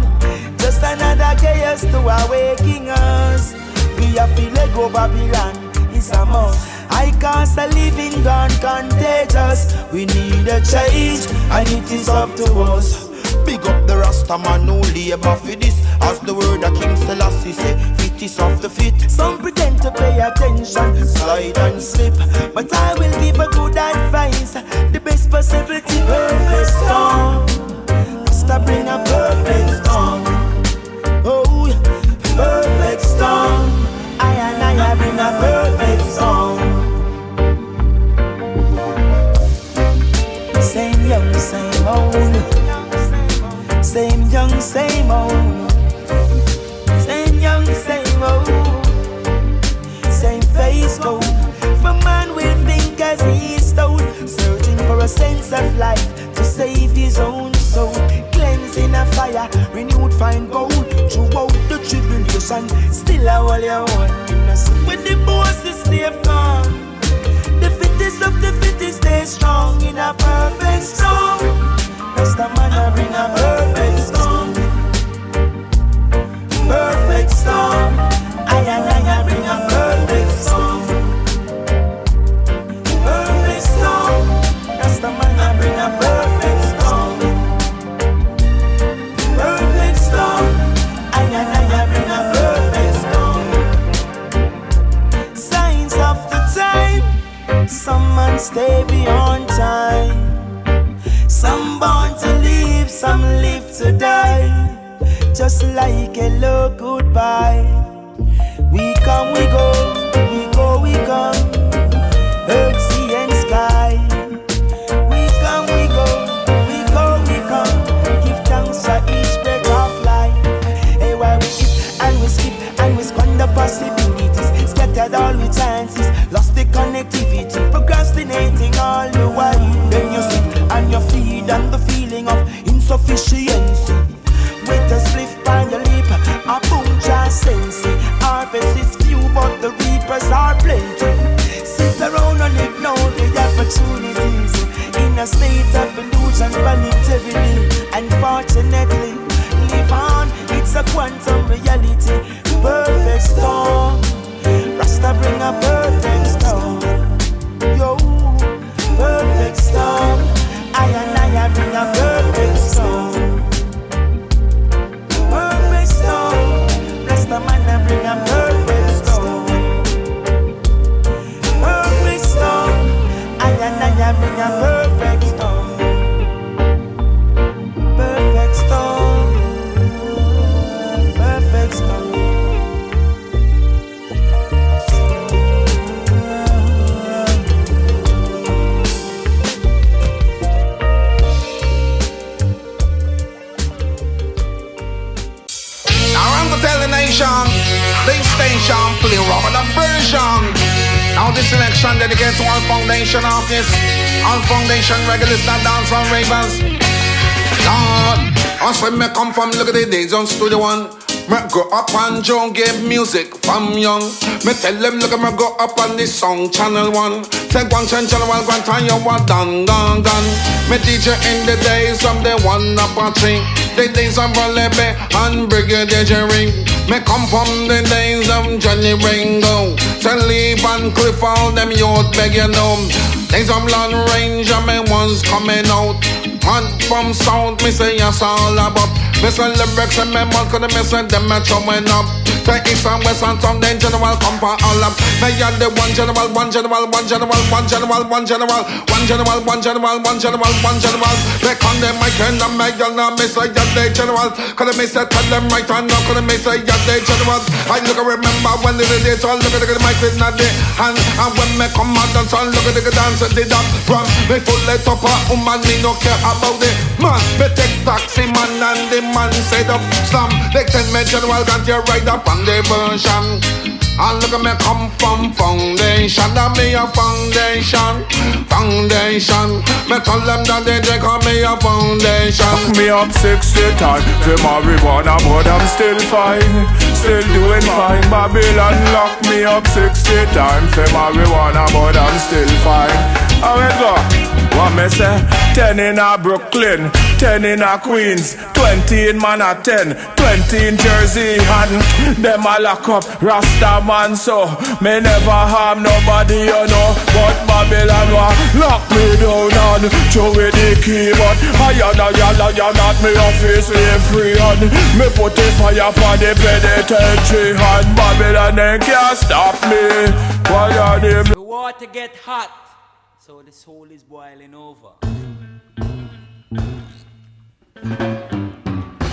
just another chaos Jesus to awaken us. We have to let go Babylon, it's a must. I cast a living gone contagious. We need a change and it is up to us. Big up the Rasta man who labor for this. As the word of King Selassie say, fit is of the fit. Some pretend to pay attention, slide and slip, but I will give a good advice. The best possibility, perfect storm. Rasta bring a perfect storm. Oh, perfect storm. I bring a perfect storm. Same young, same old. Same young, same old. Same young, same old. Same face code. For man will think as he's told, searching for a sense of life to save his own soul. Cleansing a fire, renewed fine gold. Throughout the tribulation, still I will you want. When the boss is slave gone, the fittest of the fittest stay strong in a perfect storm. Rasta man I bring a perfect storm. Perfect storm. I bring a perfect storm. Perfect storm. Rasta man I bring a perfect storm. Perfect storm. I bring a perfect storm. Signs of the time. Some man stay beyond time. Some born to live, some live to die. Just like hello, goodbye. We come, we go, we go, we come. Earth, sea and sky. We come, we go, we go, we come. Give thanks for each breath of life. Hey, while we hip and we skip and we squander possibilities, scattered all with chances, lost the connectivity, procrastinating all the while. Then you sit and you feed on the feeling of insufficiency. With a spliff on your lip, a boom just sensey. Harvest is few, but the reapers are plenty. Sit around and ignore the opportunities. In a state of illusion, voluntarily. Unfortunately, live on, it's a quantum reality. Perfect storm. Rasta bring a perfect storm. Yo, perfect storm. I bring a perfect storm. Perfect storm. Rasta man I bring a perfect storm. Perfect storm. I bring a perfect storm. Perfect storm. Perfect storm. This station play rock the version. Now this selection dedicated to all foundation artists, all foundation regulars that dance on ravers. Lord, that's where me come from. Look at the days on Studio One. Me go up and Joe give music from young. Me tell them look at me go up on this song Channel 1. Say one channel 1, one time you are done. Me DJ in the days of the one up a tree. The days of Volebe and Brigadier Jerry. Me come from the days of Johnny Ringo. Say Leave and Cliff, all them youth beg you know. Days of Long Range and me ones coming out. Man from South, me say yes all about. Me say lyrics and me mouth, cause me say them me showing up. Say East and West and South, then General come for all up. Me you the one general. Me come them my friend and me you know me say yes they general. Cause me say tell them right and now, cause me say yes they general. I look and remember when the day so look at the mic with not the hand. And when me come out and so look at the dance and the dance from me full let up a woman me no care about it. Man, me take taxi man and the man said up slam. They tell me general can't you ride up on the version. And look at me come from foundation. That me a foundation. Me tell them that they call me a foundation. Fuck me up 60 times for marijuana, but I'm still fine. Still doing fine. Babylon lock me up 60 times for marijuana, but I'm still fine. How it go? What me say? 10 in a Brooklyn, 10 in a Queens, 20 in Manhattan, 20 in Jersey, and them a lock up Rasta man, so me never harm nobody, you know. But Babylon wa lock me down and throw with the key. But you're not me office free, and me put the fire upon the penitentiary, and Babylon they can't stop me. Why are they? The water get hot, so the soul is boiling over.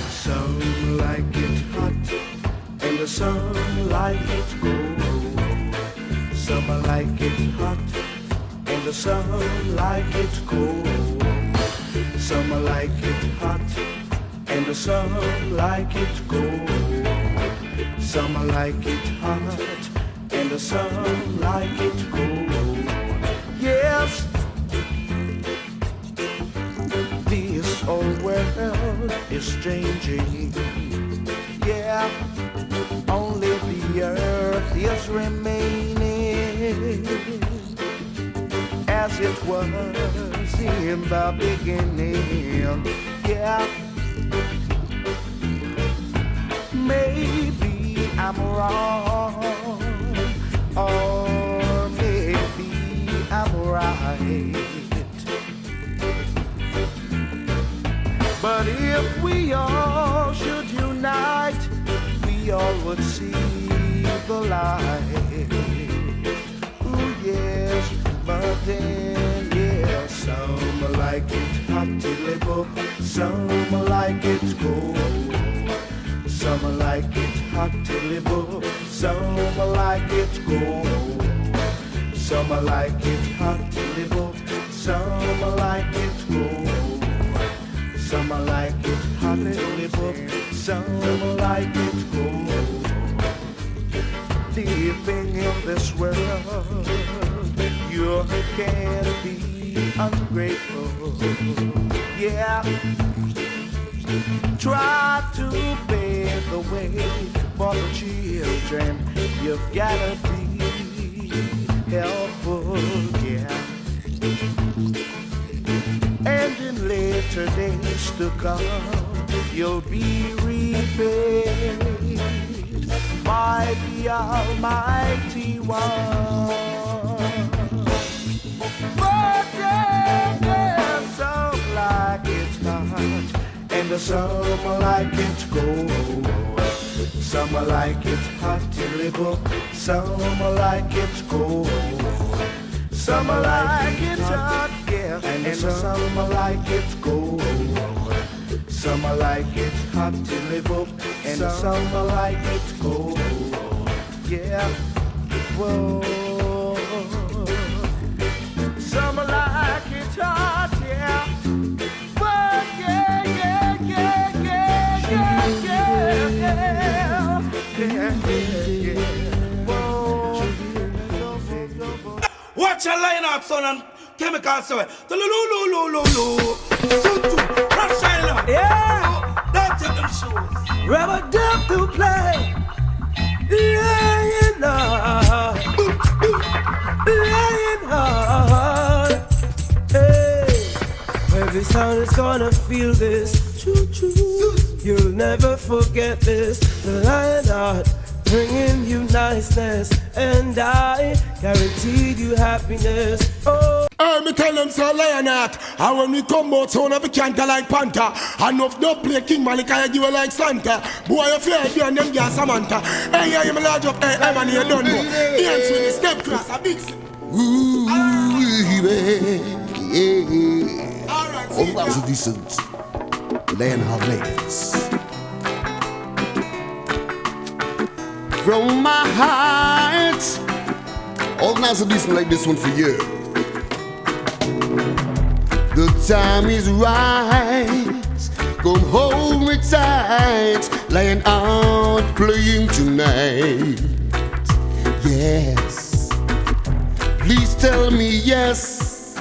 Some like it hot, and the some like it cold. Some like it hot, and the some like it cold. Some like it hot, and the some like it cold. Some like it hot, and the some like it cold. Yes, this old world is changing. Yeah, only the earth is remaining as it was in the beginning. Yeah, maybe I'm wrong, or maybe I'm right. But if we all should unite, we all would see the light. Ooh, yes, but then, yeah, some like it hot till it book, some like it cold. Some like it hot till it book, some like it cold. Some like it hot till it book, some like it cold. Some like it hot till it book, some like it cold. Living in this world, you can't be ungrateful. Yeah, try to pave the way for the children. You've gotta be helpful, yeah. And in later days to come, you'll be repaid by the Almighty One. But yeah, some like it hot, and the some like it cold. Some like it hot till it book, some like it cold. Some like it hot, yeah, and some like it cold. Some like it hot till it book, and some like it cold. Yeah, whoa. Some like it hot, yeah. Whoa, yeah, yeah, yeah, yeah, yeah, yeah, yeah, yeah. Watch your line up, son, and chemical soil. The lu. Rush Island. Yeah. Don't take them shoes. Rubber dub to play. Laying hard. Laying hard. Hey. Every sound is gonna feel this. Choo-choo. You'll never forget this. The lion heart. Bringing you niceness, and I guaranteed you happiness. Oh, me tell them so Lionheart. And when we come out, so we can't like Panther. And if no play King Malik, I give you like Santa. Boy, you feel you and them girls Samantha. Hey, I am a large up, hey, I'm an here, don't know. Dance with the step cross, a big. Ooh, baby, yeah. All those are decent Lionheart ladies. From my heart, all nice and decent like this one for you. The time is right, come hold me tight, lying out playing tonight. Yes, please tell me yes,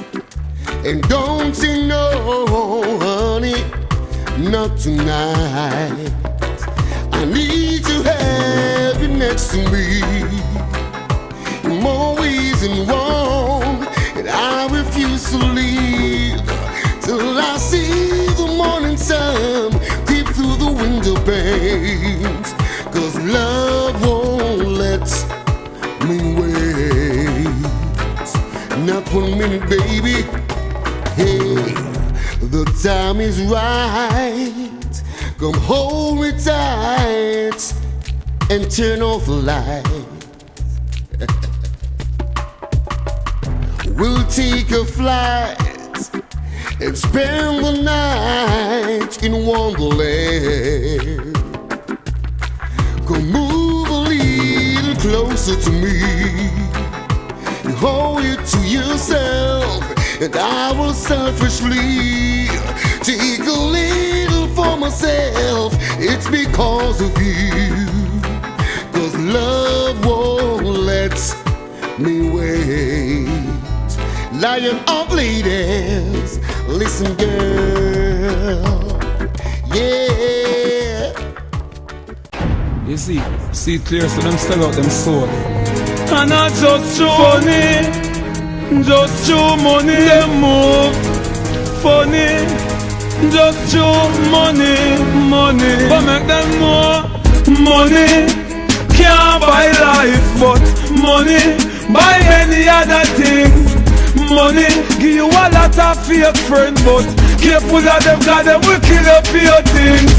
and don't say no, honey, not tonight. I need to have you next to me in more ways than one, and I refuse to leave love won't let me wait. Not 1 minute, baby. Hey, the time is right. Come hold me tight and turn off the light. We'll take a flight and spend the night in Wonderland. Come move a little closer to me. Hold it to yourself, and I will selfishly take a little for myself. It's because of you, 'cause love won't let me wait. Lion of ladies, listen, girl, yeah. You see it clear, so them sell out them soul. And not just through money, just through money, them move funny. Just through money, money, but make them more money. Can't buy life, but money buy many other things. Money give you a lot of fake friends, but careful of them, 'cause them will kill up your things.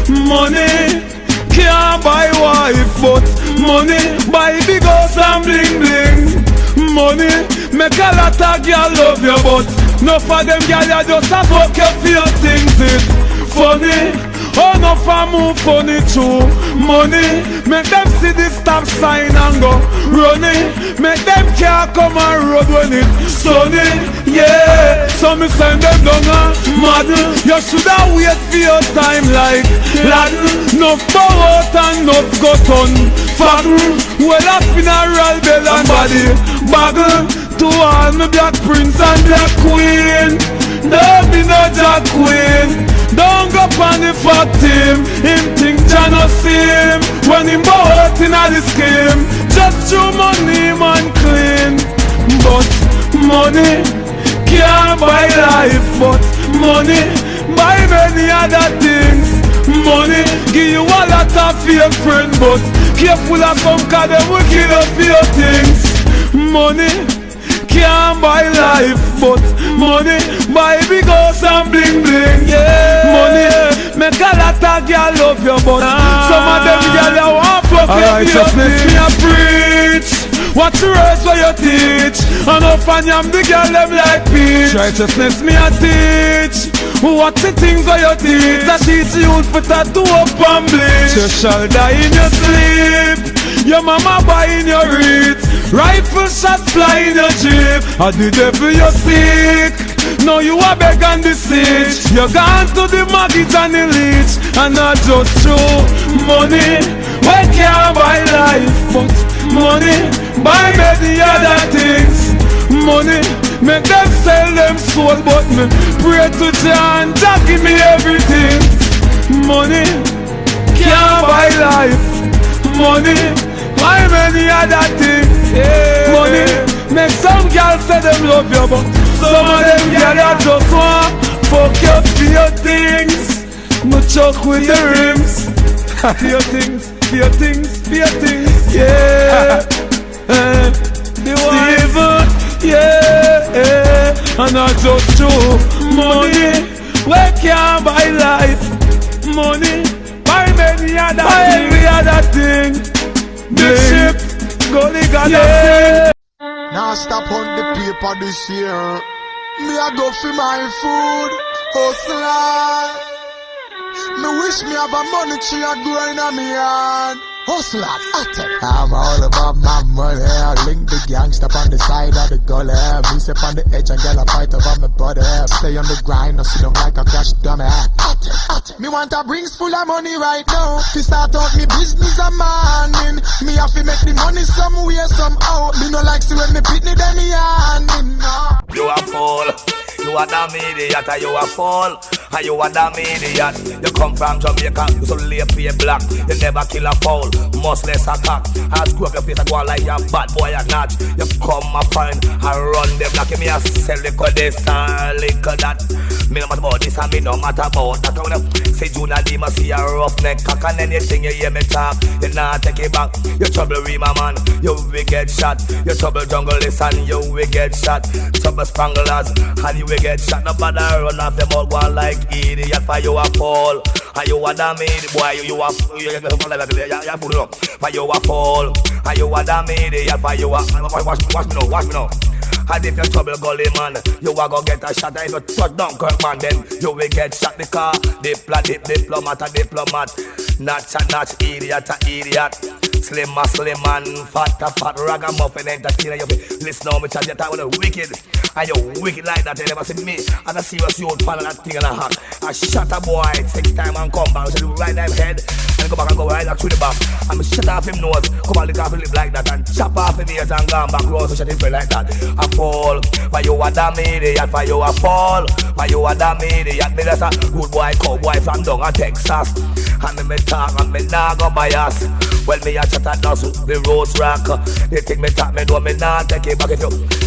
Money can't buy wife, but money buy big house and bling bling. Money make a lot of girl love you, but no for them girl you just a fuck you for your things. It funny, oh no for move funny too. Money make them see the stop sign and go running. Make them can't come and road when it sunny. Yeah, so me send them down mad. You shoulda wait for your time like lad. No power and no got on faggle. Well a funeral bell and body baggle. To all me black prince and black queen. Don't be no jack queen. Don't go on the fat team. Him think John no see him when him out in a the scheme. Just through money man clean. But money can't buy life, but money buy many other things. Money give you a lot of fake friends, but careful of some 'cause them will kill up your things. Money can't buy life, but money buy big house and bling bling. Yeah, money make a lot of girl love you, but some of them girl you want fuck you. Righteousness me a preach. What the words for you teach? And up and yam the girl them like peach. Righteousness me a teach. What the things for you teach? I teach you for tattoo up and bleach. You shall die in your sleep. Your mama buy in your reeds. Rifle shot fly in your jeep. I the devil you sick. Now you are beg on the siege. You gone to the market and the leech. And not just through money. We can't buy life, but money buy many other things. Money make them sell them soul, but me pray to John, Jah give me everything. Money can't buy life. Money buy many other things. Yeah. Money make some girls say them love you, but some of them girls just want fuck you for your things. Me chuck with the rims. For your things, for your things, for your things. Yeah. Steven, yeah. And not just true. Money we can't buy life. Money buy many other things. Every other thing. The ship, gully got yeah. Now stop on the paper this year. Me I go for my food, hustler. Me wish me have a money tree a growing on me yard. Hustler, I'm all about my money. I link the gangsta on the side of the gully. Me step on the edge and get a fight over my body. Stay on the grind, no sit down like a cash dummy. Me want a rings full of money right now. To start out me business a morning. Me have to make the money somewhere, somehow. Me no like see when me pitney them me hand. No. You a fool, you a dumb idiot, you a fool. Are you a damn idiot? You come from Jamaica, you so lay pay black. You never kill a fowl, much less a cock. I screw up your face and go on like you're bad boy or not. You come a find and run them like me a sell liquor this and liquor that. Me no matter about this and me no matter about that. When I say Juna D must see a rough neck cock and anything you hear me talk, you not take it back. You trouble Rima man, you will get shot. You trouble jungle listen, you will get shot. Trouble spanglers, and you will get shot. Nobody run off them all one like idiot for you a fall. Are you a damn idiot boy? You a fool up. For you a fall. Are you a damn idiot? For you a watch me now. And if you trouble gully man, you a go get a shot. And if you touch down Kirkman, then you will get shot. Because diplomat a diplomat. Notch a notch, idiot a idiot. Slim man, fat ragamuffin entertainer. You listen now, me chat you talk with the wicked. And you wicked like that, you never see me. And a serious youth fan of that thing in a hack. I shot a boy 6 times and come back. So you right down head and go back and go right back through the back. And me shut off him nose, come and lick off him lip like that. And chop off him ears and gone back round, so shut him friend like that. I fall, for you a damn idiot, for you a fall. For you a damn idiot, me just a rude boy, cowboy from down in Texas. And me talk and me nah go bias. Well me a chat at us, the roads rock. They think me talk, me know me nah take it back. If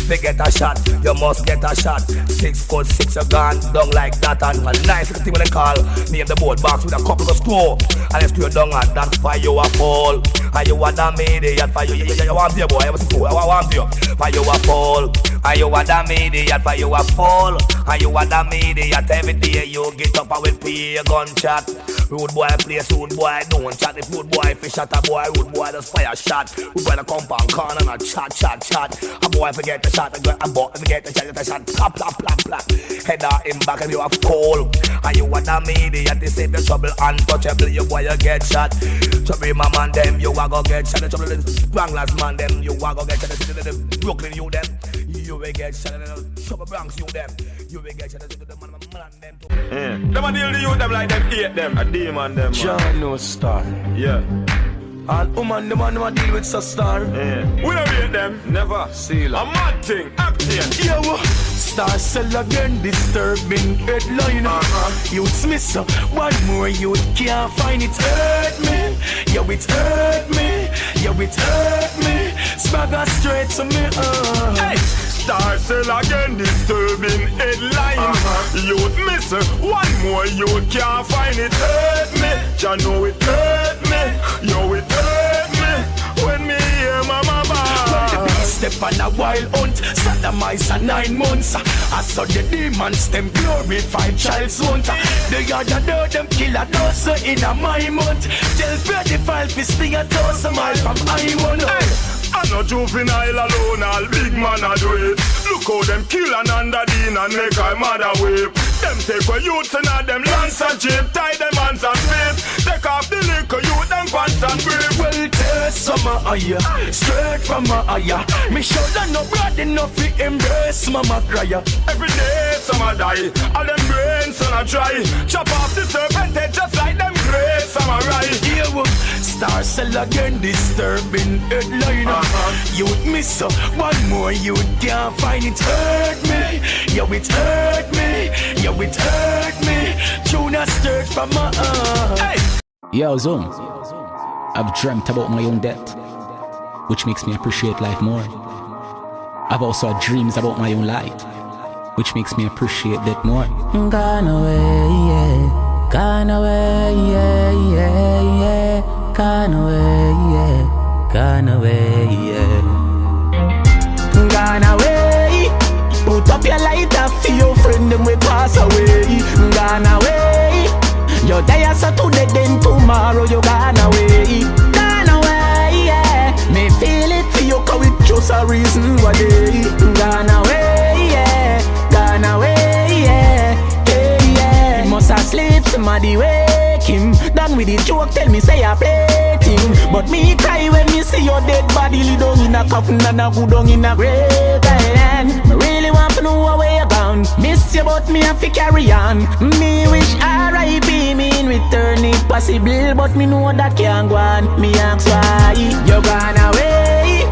you get a shot, you must get a shot. 6'6" you gone down like that. And a nice little thing when they call, name the board box with a couple of screw. And they screw down and that's why you a fall. And you a damn idiot, for you want to boy, I was a fool, I want you. For you a fall. And you a damn idiot, for you a fall. And you a damn idiot, every day you get up and will pay a gun chat. Rude boy place, rude boy don't chat. If rude boy fish at a boy, rude boy just fire shot. Rude boy the compound corner and a chat. A boy forget the shot, a boy forget the shot, plap. Head out in back and you a fall. And you a damn idiot, they save the trouble untouchable. You boy you get shot. Trouble my man them, you a go get shot. Trouble the Spranglers man them, you a go get shot. The Brooklyn you them, you will get shot. Trouble Bronx you them, you will get shot. The man them too. Them a deal to you them like them hate them, a demon them. John no star. Yeah. And woman, the man who deal with so star. Yeah. We don't hate them. Never. Seal. A mad thing, acting. Yo, star sell again, disturbing headline. Youths miss one more youth can't find it. Hurt me, yo it hurt me, yo it hurt me. Swagger straight to me. Hey. Star sell again, disturbing headline. Youth miss one more youth can't find it. Hurt me, ya know it hurt me, yo it hurt me. When me hear mama bad. Step on a wild hunt, sodomize a 9 months. I saw the demons, them glorified child's hunt. They are the dirt, them kill a dozen in a my month. Tell 35 fisting a 1,000 miles from I want. I'm no juvenile alone, all big man a do it. Look how them kill an underdean and make our mother whip. Them take for youths and all them lance and jeep, tie them hands and feet. Take off the liquor, youth them pants and grip. Well, there's summer aya, straight from my aya. Me shoulder no broad enough to embrace mama cryer. Every day some a die, all them brains on a dry. Chop off the serpent head just like them great samurai. Yeah, star sell again, disturbing headline. You'd miss one more, you can't find it. Hurt me, yo it hurt me, yo it hurt me. Tuna stirred from my Hey. Yo Zoom, I've dreamt about my own death, which makes me appreciate life more. I've also had dreams about my own life, which makes me appreciate death more. Gone away, yeah. Gone away, yeah, yeah, yeah. Gone away, yeah. Gone away, yeah. Gone away. Put up your lighter for your friend them we pass away. Gone away. You die so today then tomorrow you gone away. Gone away, yeah. Me feel it for you cause it just a reason why they gone away, yeah. Gone away, yeah. Hey, yeah. He must have sleep, somebody wake him. Done with the joke, tell me say I play. But me cry when me see your dead body lay down in a coffin and a go down in a grave. And me really want to know where you gone. Miss you but me have to carry on. Me wish R.I.P. me in return if possible, but me know that can't go on. Me ask why you gone away.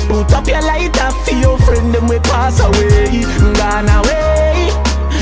Put up your lighter for your friend them we pass away. Gone away.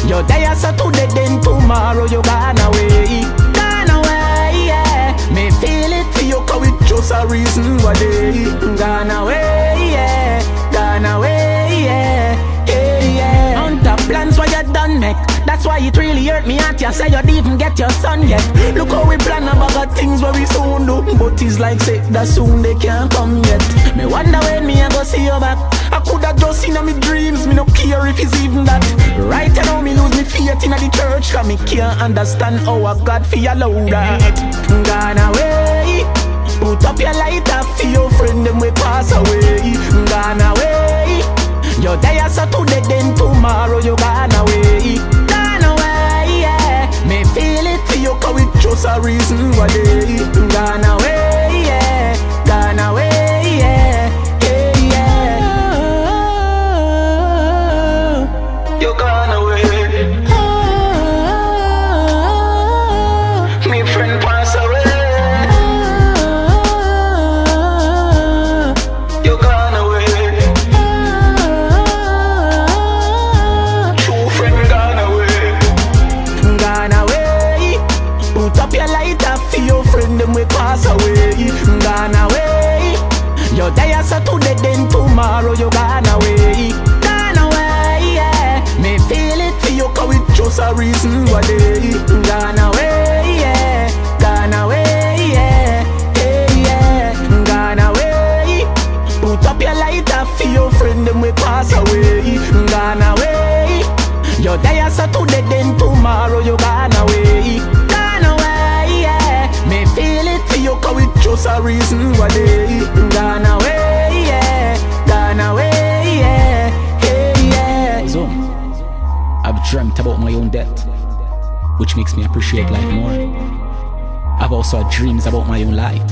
You die so today then tomorrow. tomorrow you gone away. Gone away, yeah. Me feel it for you, cause it's just a reason why they gone away, yeah. Gone away, yeah. Hey, yeah. On top plans what you done make. That's why it really hurt me at you. Say you didn't even get your son yet. Look how we plan about things where we soon do. But it's like say that soon they can't come yet. Me wonder when me I go see you back. I coulda just seen me dreams. Me no care if it's even that. Right now me lose me faith in the church. Cause me can't understand how a God feel allow that. Gone away. Put up your lighter for your friend them we pass away. Gone away. You're there so today then tomorrow you gone away. Gone away, yeah. Me feel it for you cause it's just a reason why they gone away, yeah. Gone away, yeah. Hey, yeah. You gone away. Me friend pass away. You gone away. True friend gone away. Gone away. Put up your lighter for your friend them we pass away. Gone away. You're there so today then tomorrow you gone away. Gone away, yeah. Me feel it for you cause it's just a reason why they gone away, yeah. Gone away, yeah. Hey, yeah. Gone away. Put up your lighter for your friend them we pass away. Gone away. You're there so today then tomorrow you gone away. Gone away, yeah. Me feel it for you cause it's just a reason why they gone away, yeah. Gone away, yeah. Hey, yeah. So, I've dreamt about my own death, which makes me appreciate life more. I've also had dreams about my own life,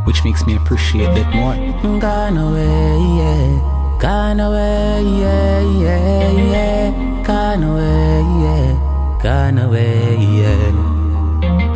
which makes me appreciate that more. Gone away, yeah. Gone away, yeah, yeah, yeah. Gone away, yeah. Gone away, yeah.